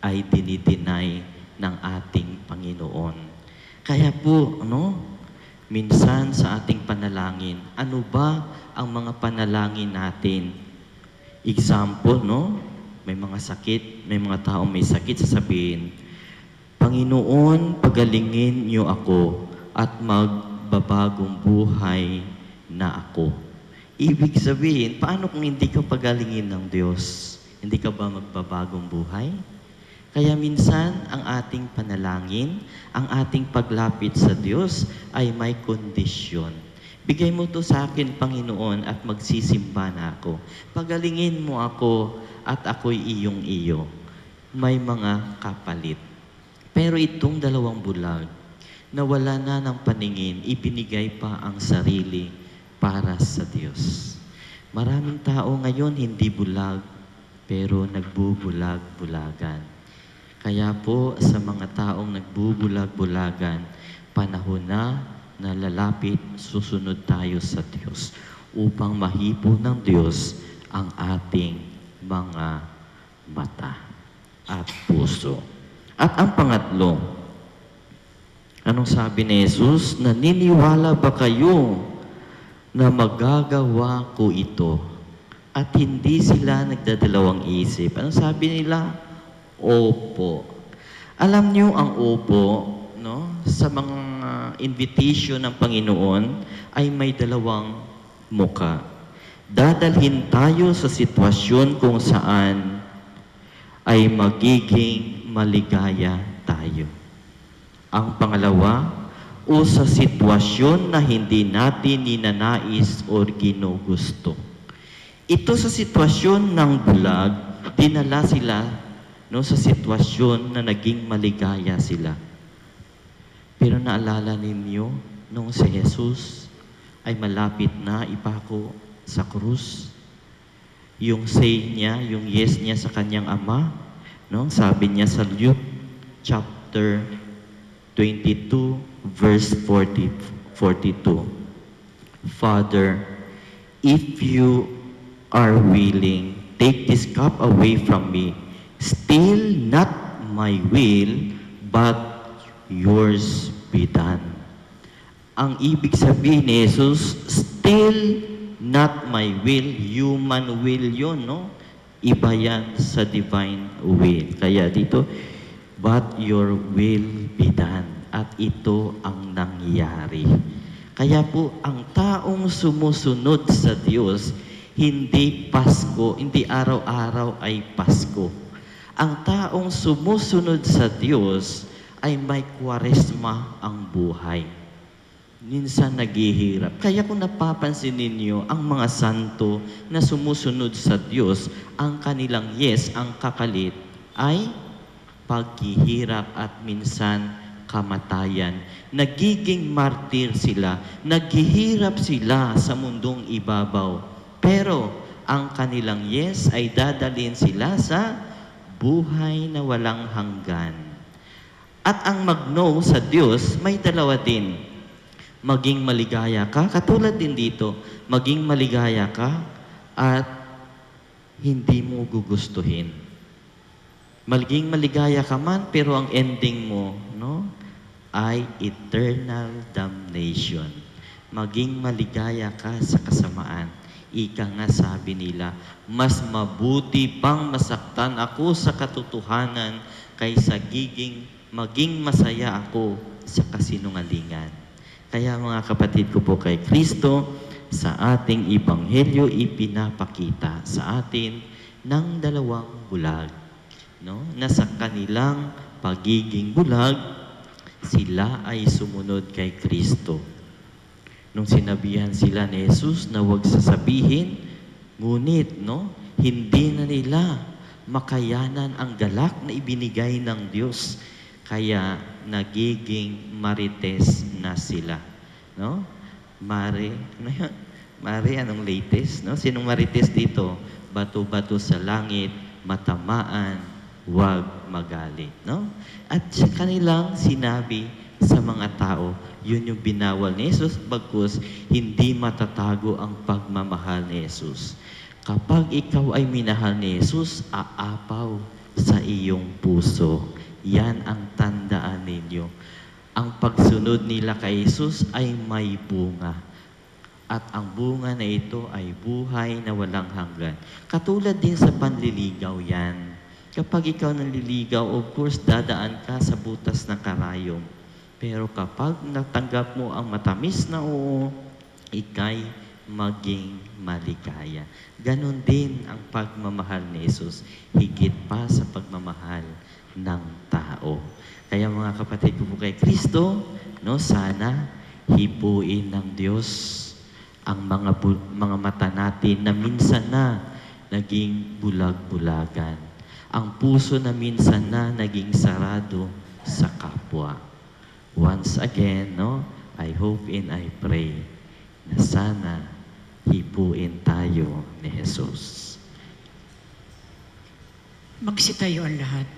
ay dinideny ng ating Panginoon. Kaya po, minsan sa ating panalangin, ano ba ang mga panalangin natin? Example, may mga sakit, may mga taong may sakit, sasabihin, "Panginoon, pagalingin niyo ako at magbabagong buhay na ako." Ibig sabihin, paano kung hindi ka pagalingin ng Diyos? Hindi ka ba magbabagong buhay? Kaya minsan, ang ating panalangin, ang ating paglapit sa Diyos ay may kondisyon. Bigay mo to sa akin, Panginoon, at magsisimba na ako. Pagalingin mo ako at ako'y iyong-iyo. May mga kapalit. Pero itong dalawang bulag, nawala na ng paningin, ibinigay pa ang sarili para sa Diyos. Maraming tao ngayon hindi bulag, pero nagbubulag-bulagan. Kaya po sa mga taong nagbubulag-bulagan, panahon na lalapit, susunod tayo sa Diyos upang mahipo ng Diyos ang ating mga mata at puso. At ang pangatlo, anong sabi ni Jesus? "Naniniwala ba kayo na magagawa ko ito?" At hindi sila nagdadalawang isip. Anong sabi nila? Opo. Alam niyo ang opo, sa mga invitation ng Panginoon ay may dalawang muka. Dadalhin tayo sa sitwasyon kung saan ay magiging maligaya tayo. Ang pangalawa, o sa sitwasyon na hindi natin ninanais o ginugusto. Ito sa sitwasyon ng bulag, dinala sila sa sitwasyon na naging maligaya sila. Pero naalala ninyo, nung si Jesus ay malapit na ipako sa krus, yung say niya, yung yes niya sa kanyang ama, sabi niya sa Luke chapter 22, verse 42. "Father, if you are willing, take this cup away from me. Still not my will, but yours be done." Ang ibig sabihin ni Jesus, still not my will, human will yun, Iba yan sa divine will. Kaya dito, but your will be done. At ito ang nangyari. Kaya po, ang taong sumusunod sa Diyos, hindi Pasko, hindi araw-araw ay Pasko. Ang taong sumusunod sa Diyos ay may Kwaresma ang buhay. minsan naghihirap. Kaya kung napapansin ninyo, ang mga santo na sumusunod sa Diyos, ang kanilang yes, ang kakalit, ay paghihirap at minsan kamatayan. Nagiging martir sila, naghihirap sila sa mundong ibabaw. Pero ang kanilang yes ay dadalhin sila sa buhay na walang hanggan. At ang mag-no sa Diyos, may dalawa din. Maging maligaya ka, katulad din dito, maging maligaya ka at hindi mo gugustuhin. Maging maligaya ka man, pero ang ending mo, no, ay eternal damnation. Maging maligaya ka sa kasamaan. Ika nga sabi nila, mas mabuti pang masaktan ako sa katotohanan kaysa maging masaya ako sa kasinungalingan. Kaya mga kapatid ko po kay Kristo, sa ating Ebanghelyo ipinapakita sa atin ng dalawang bulag. No? Na sa kanilang pagiging bulag, sila ay sumunod kay Kristo. Nung sinabihan sila ni Jesus na huwag sasabihin, ngunit no, hindi na nila makayanan ang galak na ibinigay ng Diyos. Kaya nagiging marites na sila. No? Mari, anong latest? No? Sinong marites dito? Bato-bato sa langit, matamaan, huwag magalit. No? At sa kanilang sinabi sa mga tao, yun yung binawal ni Jesus, bagkus hindi matatago ang pagmamahal ni Jesus. Kapag ikaw ay minahal ni Jesus, aapaw sa iyong puso. Yan ang tandaan ninyo. Ang pagsunod nila kay Jesus ay may bunga. At ang bunga na ito ay buhay na walang hanggan. Katulad din sa panliligaw yan. Kapag ikaw nanliligaw, of course, dadaan ka sa butas ng karayom. Pero kapag natanggap mo ang matamis na oo, ikay maging maligaya. Ganon din ang pagmamahal ni Jesus, higit pa sa pagmamahal ng tao. Kaya mga kapatid ko po kay Kristo, no, sana hipuin ng Diyos ang mga mata natin na minsan na naging bulag-bulagan. Ang puso na minsan na naging sarado sa kapwa. Once again, no, I hope and I pray na sana hipuin tayo ni Jesus. Magsitayo ang lahat.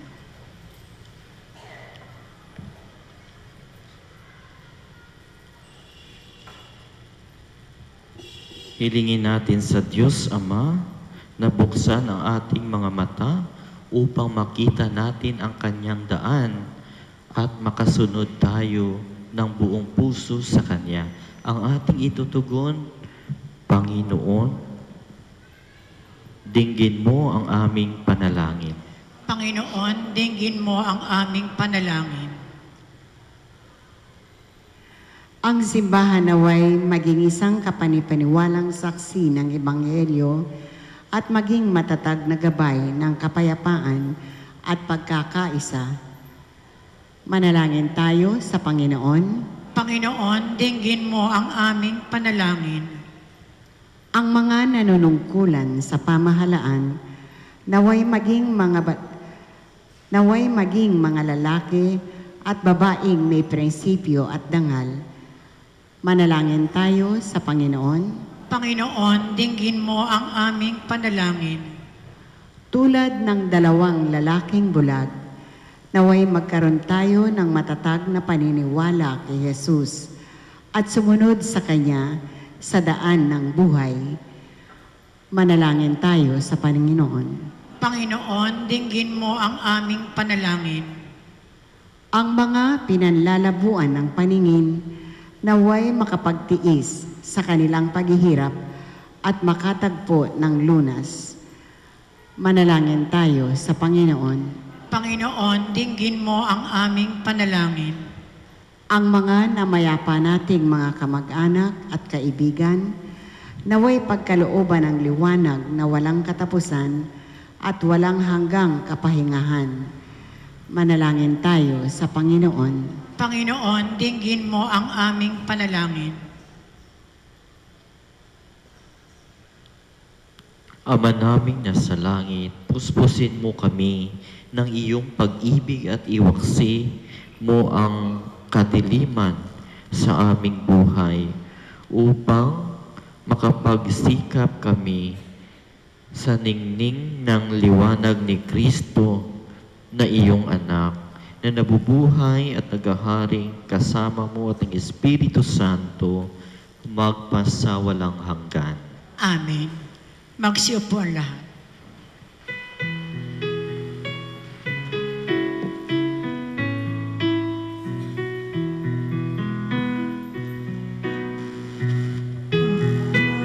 Hilingin natin sa Diyos Ama na buksan ang ating mga mata upang makita natin ang Kanyang daan at makasunod tayo ng buong puso sa Kanya. Ang ating itutugon, Panginoon, dinggin mo ang aming panalangin. Panginoon, dinggin mo ang aming panalangin. Ang simbahan naway maging isang kapanipaniwalang saksi ng Ebanghelyo at maging matatag na gabay ng kapayapaan at pagkakaisa. Manalangin tayo sa Panginoon. Panginoon, dinggin mo ang aming panalangin. Ang mga nanunungkulan sa pamahalaan naway maging mga lalaki at babaeng may prinsipyo at dangal. Manalangin tayo sa Panginoon. Panginoon, dinggin mo ang aming panalangin. Tulad ng dalawang lalaking bulag, naway magkaroon tayo ng matatag na paniniwala kay Jesus at sumunod sa Kanya sa daan ng buhay. Manalangin tayo sa Panginoon. Panginoon, dinggin mo ang aming panalangin. Ang mga pinanlalabuan ng paningin, naway makapagtiis sa kanilang paghihirap at makatagpo ng lunas. Manalangin tayo sa Panginoon. Panginoon, dinggin mo ang aming panalangin. Ang mga namayapa nating mga kamag-anak at kaibigan, naway pagkalooban ng liwanag na walang katapusan at walang hanggang kapahingahan. Manalangin tayo sa Panginoon. Panginoon, dinggin mo ang aming panalangin. Ama naming nasa langit, puspusin mo kami ng iyong pag-ibig at iwaksi mo ang kadiliman sa aming buhay upang makapagsikap kami sa ningning ng liwanag ni Kristo na iyong anak na nabubuhay at naghaharing kasama mo at ng Espiritu Santo magpasawalang hanggan. Amen. Magsiupo ang lahat.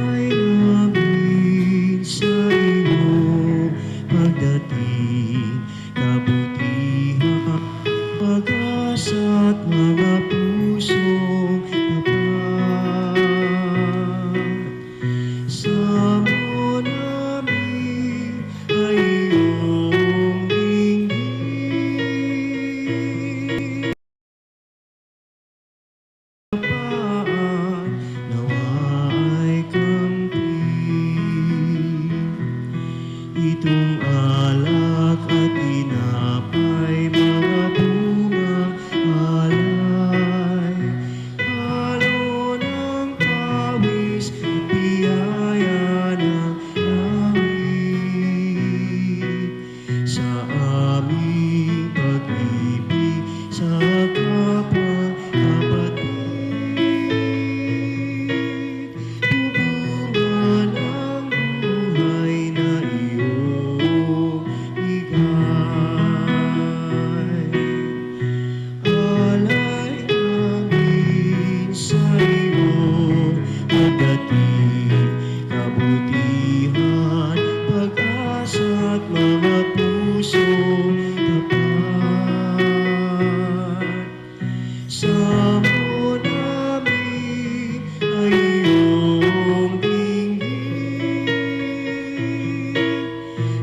Ay namin sa iyo pagdating, kabutihan, pag-asa at mga pusong tapat. Samo namin ay iyong dinggin. Kapaan, nawa ay kampi. Itong alak at tinapay, mga bunga alay. Halo ng pawis at biyaya ng langit. Sa aming pag-ibig sa kapwa kapatid, bubunga ng buhay na iyong bigay. Alay namin sa iyo pagdating, kabutihan, pag-asa at mga pusong tapat. Samo namin ay iyong dinggin.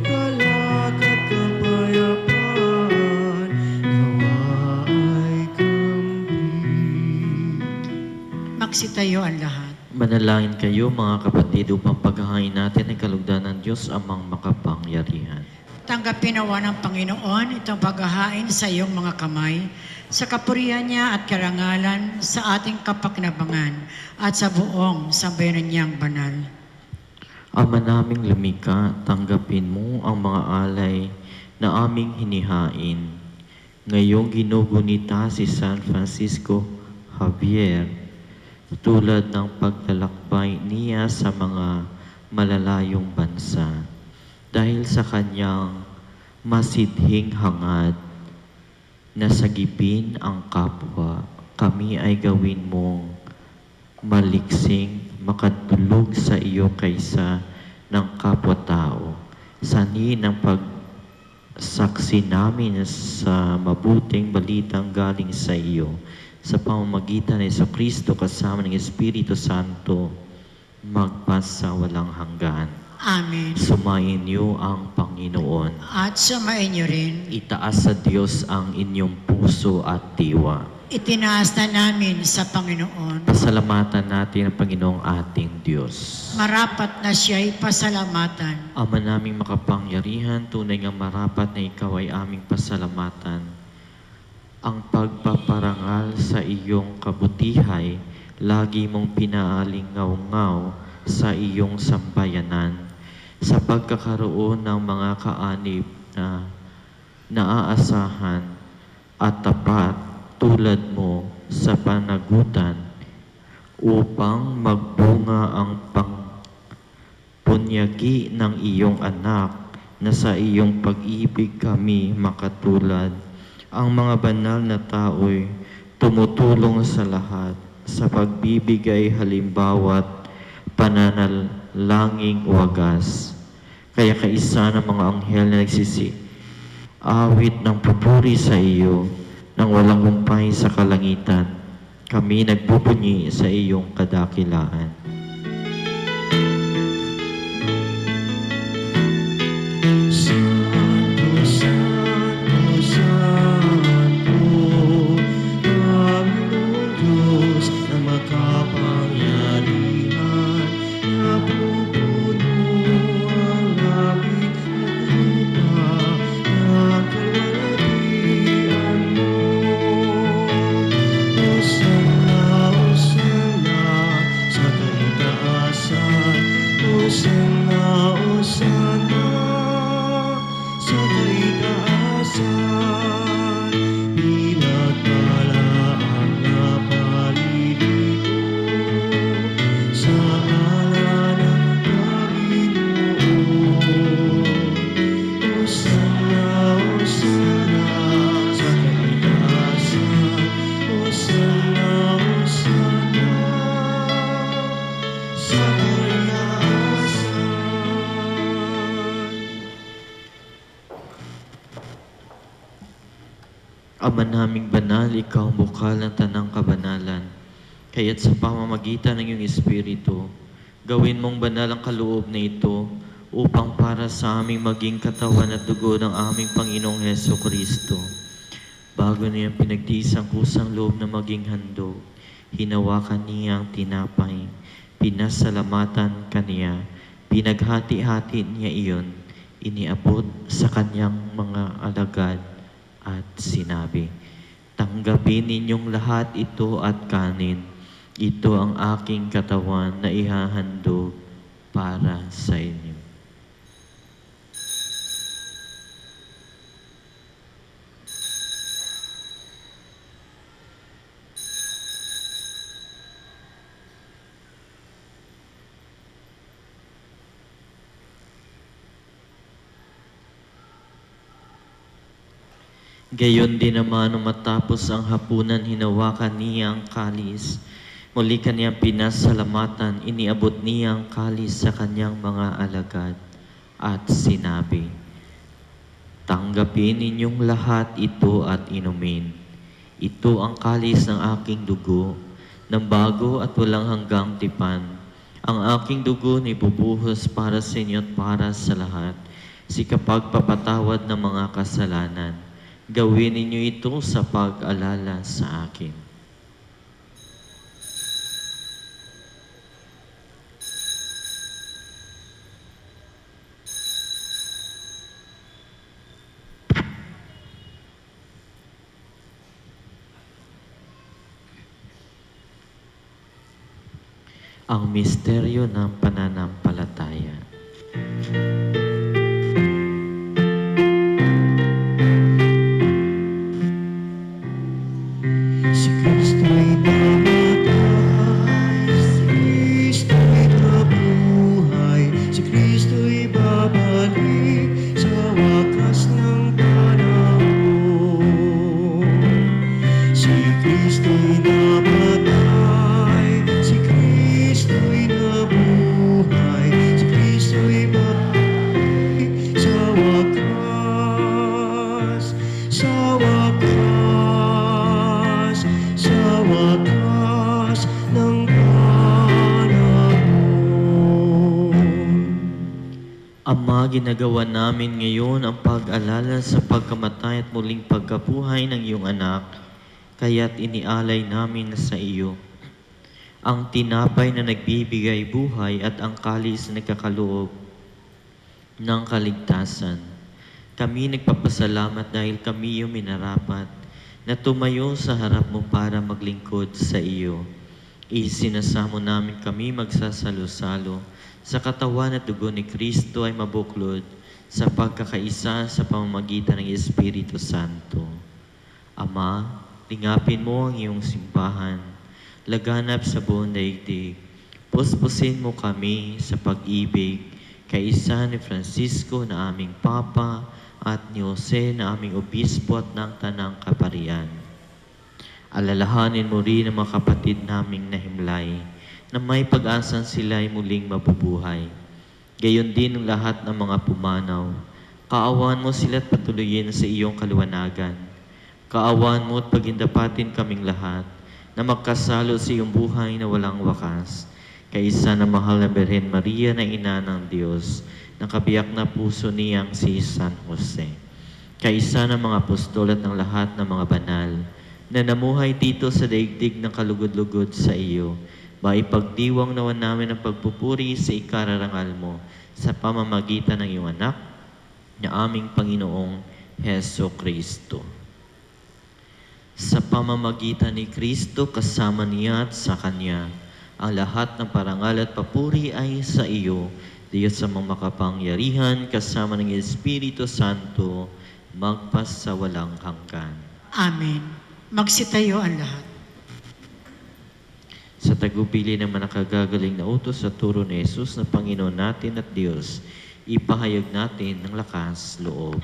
Galak at kapayapaan, nawa ay kampi. Magsitayo ang lahat. Manalangin kayo mga kapatid upang paghahain natin ang kalugdan ng Diyos amang makapangyarihan. Tanggapin nawa ng Panginoon itong paghahain sa iyong mga kamay, sa kapurihan niya at karangalan sa ating kapakinabangan at sa buong sambayanan niyang banal. Ama naming lumikha, tanggapin mo ang mga alay na aming hinihain. Ngayong ginugunita si San Francisco Javier, tulad ng paglalakbay niya sa mga malalayong bansa. Dahil sa kanyang masidhing hangad na sagipin ang kapwa, kami ay gawin mong maliksing, makatulog sa iyo kaysa ng kapwa-tao. Sani ng pagsaksi namin sa mabuting balitang galing sa iyo, sa pamamagitan ni Jesucristo kasama ng Espiritu Santo, magpasawalang hanggan. Amen. Sumayin niyo ang Panginoon. At sumain niyo rin, Itaas sa Diyos ang inyong puso at diwa. itinaas na namin sa Panginoon. Pasalamatan natin ang Panginoong ating Diyos. Marapat na siya'y pasalamatan. Ama naming makapangyarihan, tunay nga marapat na ikaw ay aming pasalamatan. Ang pagpaparangal sa iyong kabutihay, lagi mong pinaalingaw-ngaw sa iyong sambayanan, sa pagkakaroon ng mga kaanib na naaasahan at tapat tulad mo sa panagutan, upang magbunga ang pangpunyagi ng iyong anak, na sa iyong pag-ibig kami makatulad. Ang mga banal na tao'y tumutulong sa lahat sa pagbibigay halimbawa't pananalangin wagas. Kaya kaisa ng mga anghel na awit ng pupuri sa iyo, nang walang humpay sa kalangitan, kami nagbubunyi sa iyong kadakilaan. Santo, Santo, Santo, Osana, Osana, sa kaitaasan, pinagpala ang napalilito sa ngalan ng Panginoon. Osana, Osana, sa kaitaasan, Osana, Osana, sa kaitaasan. Ama naming banal, ikaw ang bukal ng tanang kabanalan. Kaya't sa pamamagitan ng iyong Espiritu, gawin mong banal ang kaloob na ito upang para sa aming maging katawan at dugo ng aming Panginoong Heso Kristo. Bago niyang pinagtiis ang kusang loob na maging handog, hinawakan niya ang tinapay, pinasalamatan kaniya, pinaghati-hati niya iyon, iniabot sa kanyang mga alagad at sinabi, "Tanggapin ninyong lahat ito at kanin. Ito ang aking katawan na ihahandog para sa inyo." Gayon din naman nung matapos ang hapunan, hinawakan niya ang kalis. Muli kaniyang pinasalamatan, iniabot niya ang kalis sa kanyang mga alagad at sinabi, "Tanggapin ninyong lahat ito at inumin. Ito ang kalis ng aking dugo, ng bago at walang hanggang tipan. Ang aking dugo na ibubuhos para sa inyo at para sa lahat, si kapagpapatawad ng mga kasalanan. Gawin ninyo ito sa pag-alala sa akin." Ang misteryo ng pananampalataya. Si Kristo'y namatay, si Kristo'y nabuhay, si Kristo'y babalik sa wakas ng panahon. Si Kristo'y namatay, si Kristo'y nabuhay, si Kristo'y babalik sa wakas, sa wakas, sa wakas ng panahon. Ama, ginagawa namin ngayon ang pag-alala sa pagkamatay at muling pagkabuhay ng iyong anak, kaya't inialay namin sa iyo ang tinapay na nagbibigay buhay at ang kalis na nagkakaloob ng kaligtasan. Kami nagpapasalamat dahil kami iyong minarapat na tumayo sa harap mo para maglingkod sa iyo. Isinasamo namin kami magsasalo-salo sa katawan at dugo ni Kristo ay mabuklod sa pagkakaisa sa pamamagitan ng Espiritu Santo. Ama, lingapin mo ang iyong simbahan, laganap sa buong daigdig. Puspusin mo kami sa pag-ibig kaisa ni Francisco na aming Papa at ni Jose na aming Obispo at ng Tanang Kaparian. Alalahanin mo rin ang mga kapatid naming nahimlay na may pag-asang sila ay muling mabubuhay. Gayon din ang lahat ng mga pumanaw. Kaawaan mo sila at patuloyin sa iyong kaliwanagan. Kaawaan mo at pagindapatin kaming lahat na magkasalo sa iyong buhay na walang wakas. Kaisa na mahal na Birhen Maria na ina ng Diyos, ng kabiyak na puso niyang si San Jose. Kaisa ng mga apostol at ng lahat ng mga banal na namuhay dito sa daigdig ng kalugod-lugod sa iyo, maipagdiwang naman namin ang pagpupuri sa ikararangal mo sa pamamagitan ng iyong anak na aming Panginoong Heso Kristo. Sa pamamagitan ni Kristo, kasama niya at sa Kanya, ang lahat ng parangal at papuri ay sa iyo, Diyos sa mga makapangyarihan, kasama ng Espiritu Santo, magpasawalang hanggan. Amen. Magsitayo ang lahat. Sa tagupili ng manakagagaling na utos sa turo ni Jesus na Panginoon natin at Diyos, ipahayag natin ng lakas loob.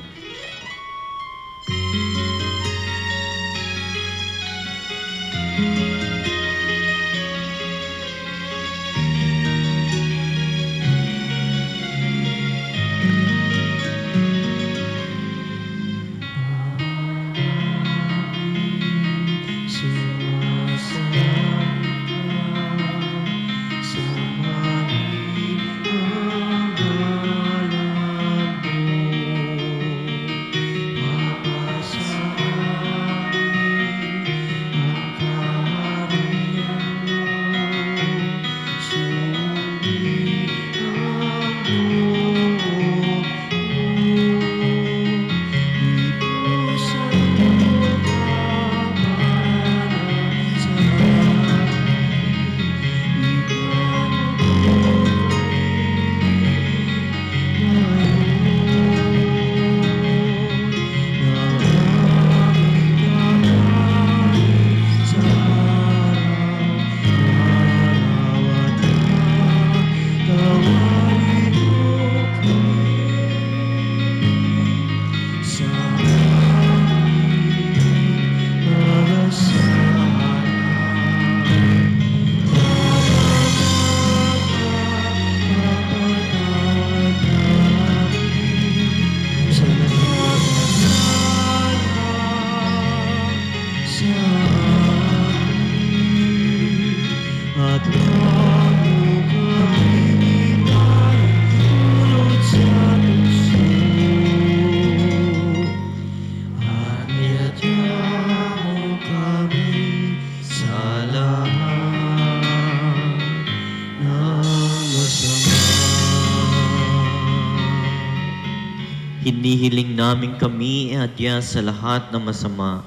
Hinihiling namin kami iadya sa lahat ng masama,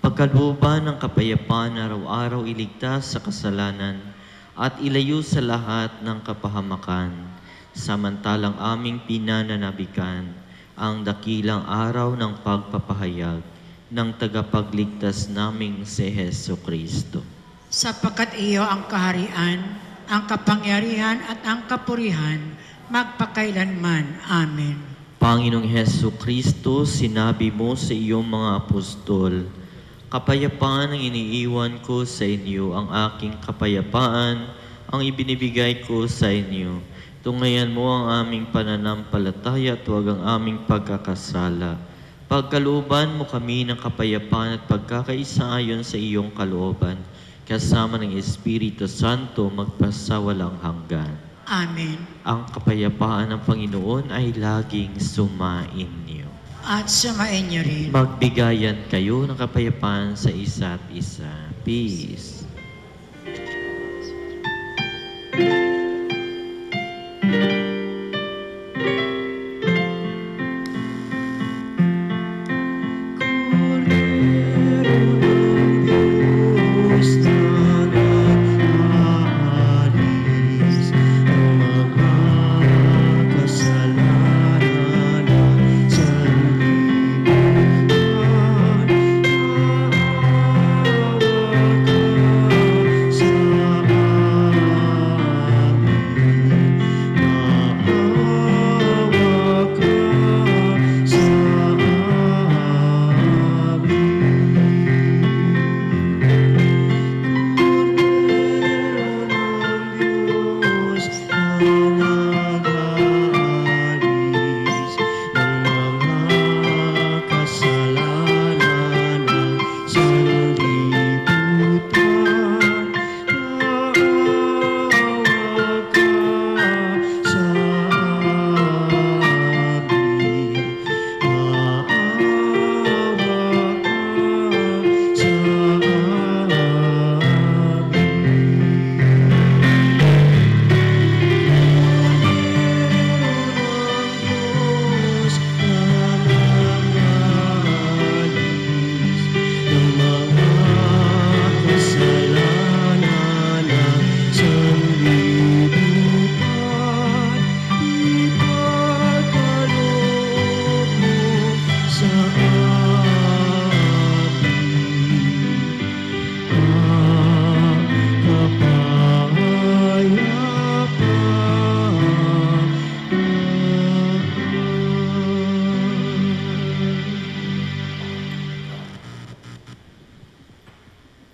pagkalooban ng kapayapaan na araw-araw iligtas sa kasalanan at ilayo sa lahat ng kapahamakan, samantalang aming pinananabikan ang dakilang araw ng pagpapahayag ng tagapagligtas naming si Heso Kristo. Sapagkat iyo ang kaharian, ang kapangyarihan at ang kapurihan, magpakailanman. Amen. Panginoong Heso Kristo, sinabi mo sa iyong mga apostol, kapayapaan ang iniiwan ko sa inyo, ang aking kapayapaan ang ibinibigay ko sa inyo. Tungayan mo ang aming pananampalataya at huwag ang aming pagkakasala. Pagkalooban mo kami ng kapayapaan at pagkakaisa ayon sa iyong kalooban, kasama ng Espiritu Santo magpasawalang hanggan. Amen. Ang kapayapaan ng Panginoon ay laging sumain niyo. At sumain niyo rin. Magbigayan kayo ng kapayapaan sa isa't isa. Peace.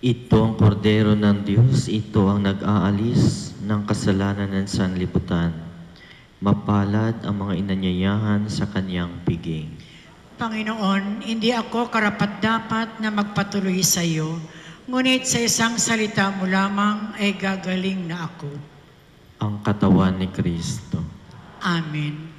Ito ang kordero ng Diyos, ito ang nag-aalis ng kasalanan ng sanlibutan. Mapalad ang mga inanyayahan sa kanyang piging. Panginoon, hindi ako karapat-dapat na magpatuloy sa iyo, ngunit sa isang salita mo lamang ay gagaling na ako. Ang katawan ni Kristo. Amen.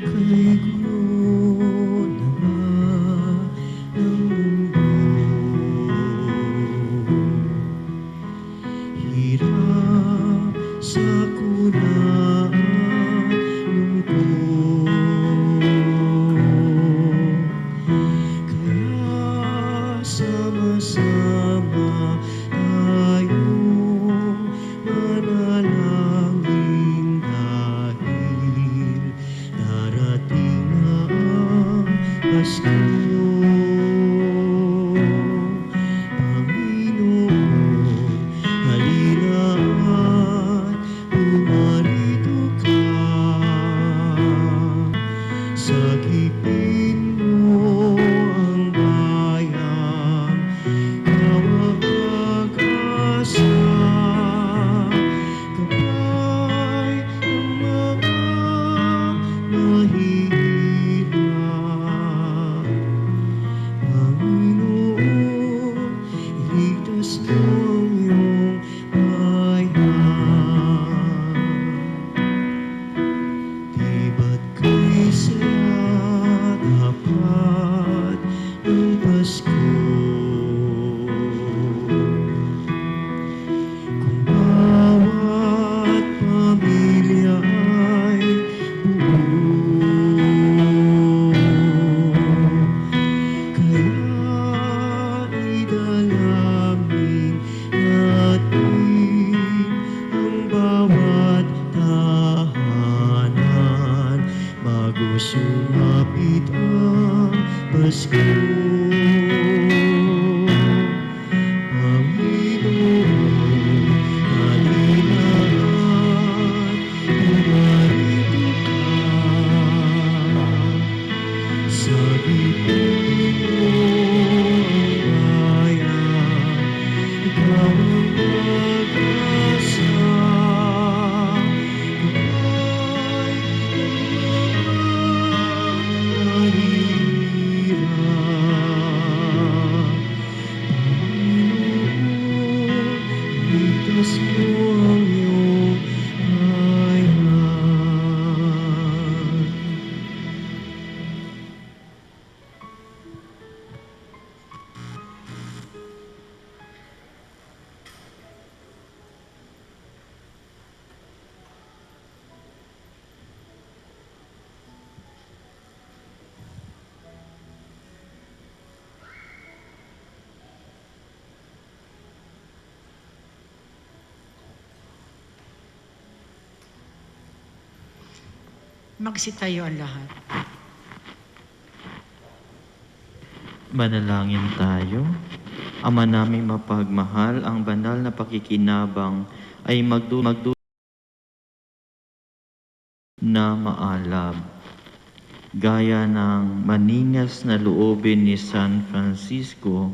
Kay gulo naman ng mundo, hirap sa kulaan lungkot. Kaya sama-sama tayong manalangin dahil darating na ang Pasko. Panginoon, halina at pumarito ka. Sagipin mo ang bayan, kawang pag-asa. Gabay ng mga mahihirap. Panginoon, iligtas mo ang iyong bayan. Di ba't kay saya dapat ng Pasko? Kung bawat pamilya ay buo, kaya idalangin natin ang bawat tahanan bago sumapit ang Pasko. Panginoon, halina at pumarito ka. Sagipin mo ang bayan, ikaw ang pag-asa. Gabay ng mga mahihirap. Panginoon, iligtas mo ang iyong bayan. Magsitayo ang lahat. Manalangin tayo. Ama naming mapagmahal, ang banal na pakikinabang ay magdu na maalab. Gaya ng maningas na loobin ni San Francisco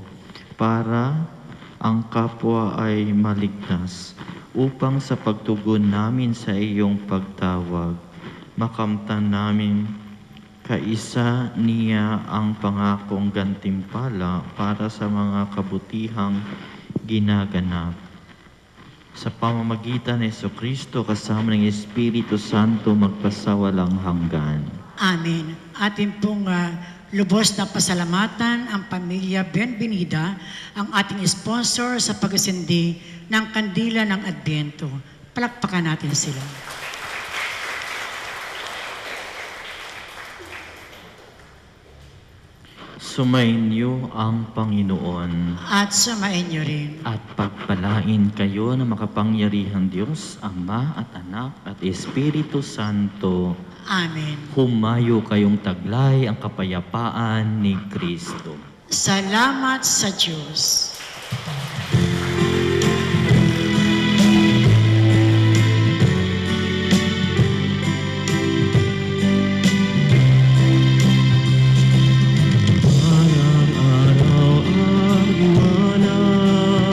para ang kapwa ay maligtas, upang sa pagtugon namin sa iyong pagtawag, makamtan namin kaisa niya ang pangakong gantimpala para sa mga kabutihang ginaganap. sa pamamagitan ni Jesucristo kasama ng Espiritu Santo magpasawalang hanggan. Amen. Atin pong lubos na pasalamatan ang pamilya Benvenida, ang ating sponsor sa pagsindi ng kandila ng Adbyento. Palakpakan natin sila. Sumainyo ang Panginoon At sumain niyo rin. at pagpalain kayo ng makapangyarihang Diyos, Ama at Anak at Espiritu Santo. Amen. Humayo kayong taglay ang kapayapaan ni Kristo. Salamat sa Diyos. Araw-araw ang liwanag,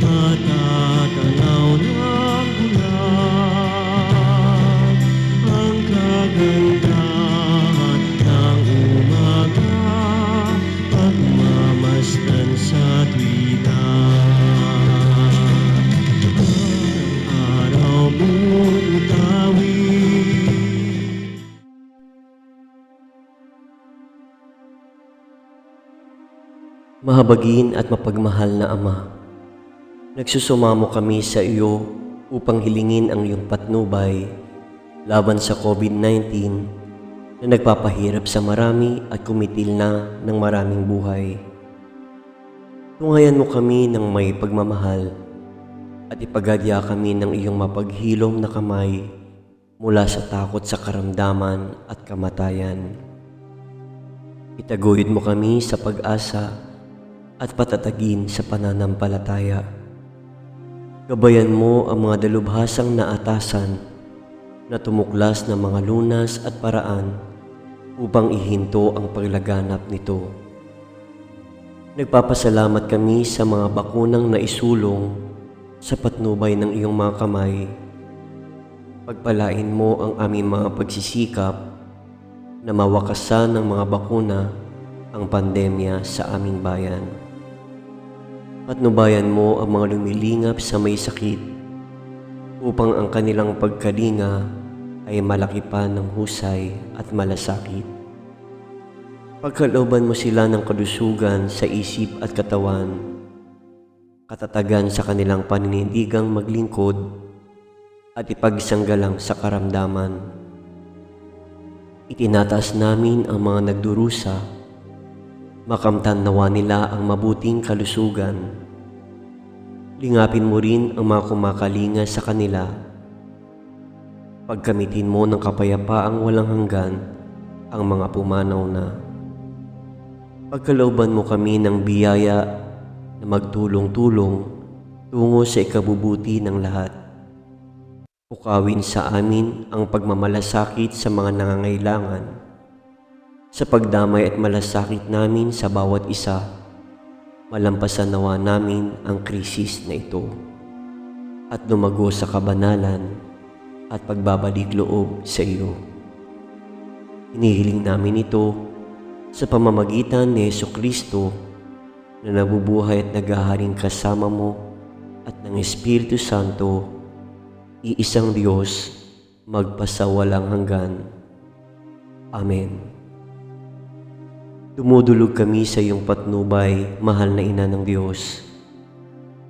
matatanaw ng bulag, ang kagandahan ng umaga, pagmamasdan sa tuwiga. Araw-araw mong utawin. Mahabagin at mapagmahal na Ama, nagsusumamo kami sa iyo upang hilingin ang iyong patnubay laban sa COVID-19 na nagpapahirap sa marami at kumitil na ng maraming buhay. Tungayan mo kami ng may pagmamahal at ipagadya kami ng iyong mapaghilom na kamay mula sa takot sa karamdaman at kamatayan. Itaguyod mo kami sa pag-asa at patatagin sa pananampalataya. Gabayan mo ang mga dalubhasang naatasan na tumuklas ng mga lunas at paraan upang ihinto ang paglaganap nito. Nagpapasalamat kami sa mga bakunang naisulong sa patnubay ng iyong mga kamay. Pagpalain mo ang aming mga pagsisikap na mawakasan ng mga bakuna ang pandemya sa aming bayan. Patnubayan mo ang mga lumilingap sa may sakit upang ang kanilang pagkalinga ay malaki pa ng husay at malasakit. Pagkalooban mo sila ng kalusugan sa isip at katawan, katatagan sa kanilang paninindigang maglingkod at ipagsanggalang sa karamdaman. Itinataas namin ang mga nagdurusa, makamtan nawa nila ang mabuting kalusugan. Lingapin mo rin ang mga kumakalinga sa kanila. Pagkamitin mo ng kapayapaang walang hanggan ang mga pumanaw na. Pagkalooban mo kami ng biyaya na magtulong-tulong tungo sa ikabubuti ng lahat. Pukawin sa amin ang pagmamalasakit sa mga nangangailangan. Sa pagdamay at malasakit namin sa bawat isa, malampasan nawa namin ang krisis na ito at lumago sa kabanalan at pagbabalik loob sa iyo. Hinihiling namin ito sa pamamagitan ni Jesucristo na nabubuhay at naghaharing kasama mo at ng Espiritu Santo, iisang Diyos, magpasawalang hanggan. Amen. Dumudulog kami sa iyong patnubay, mahal na Ina ng Diyos.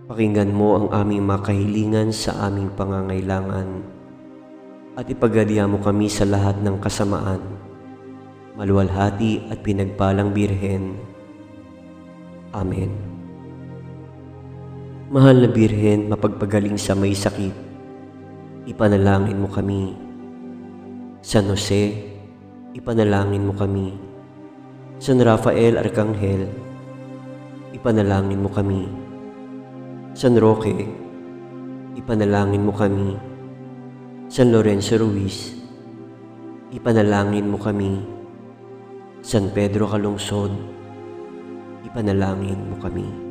Pakinggan mo ang aming makahilingan sa aming pangangailangan at ipagadya mo kami sa lahat ng kasamaan. Maluwalhati at pinagpalang Birhen. Amen. Mahal na Birhen, mapagpagaling sa may sakit, ipanalangin mo kami. San Jose, ipanalangin mo kami. San Rafael Arcangel, ipanalangin mo kami. San Roque, ipanalangin mo kami. San Lorenzo Ruiz, ipanalangin mo kami. San Pedro Calungsod, ipanalangin mo kami.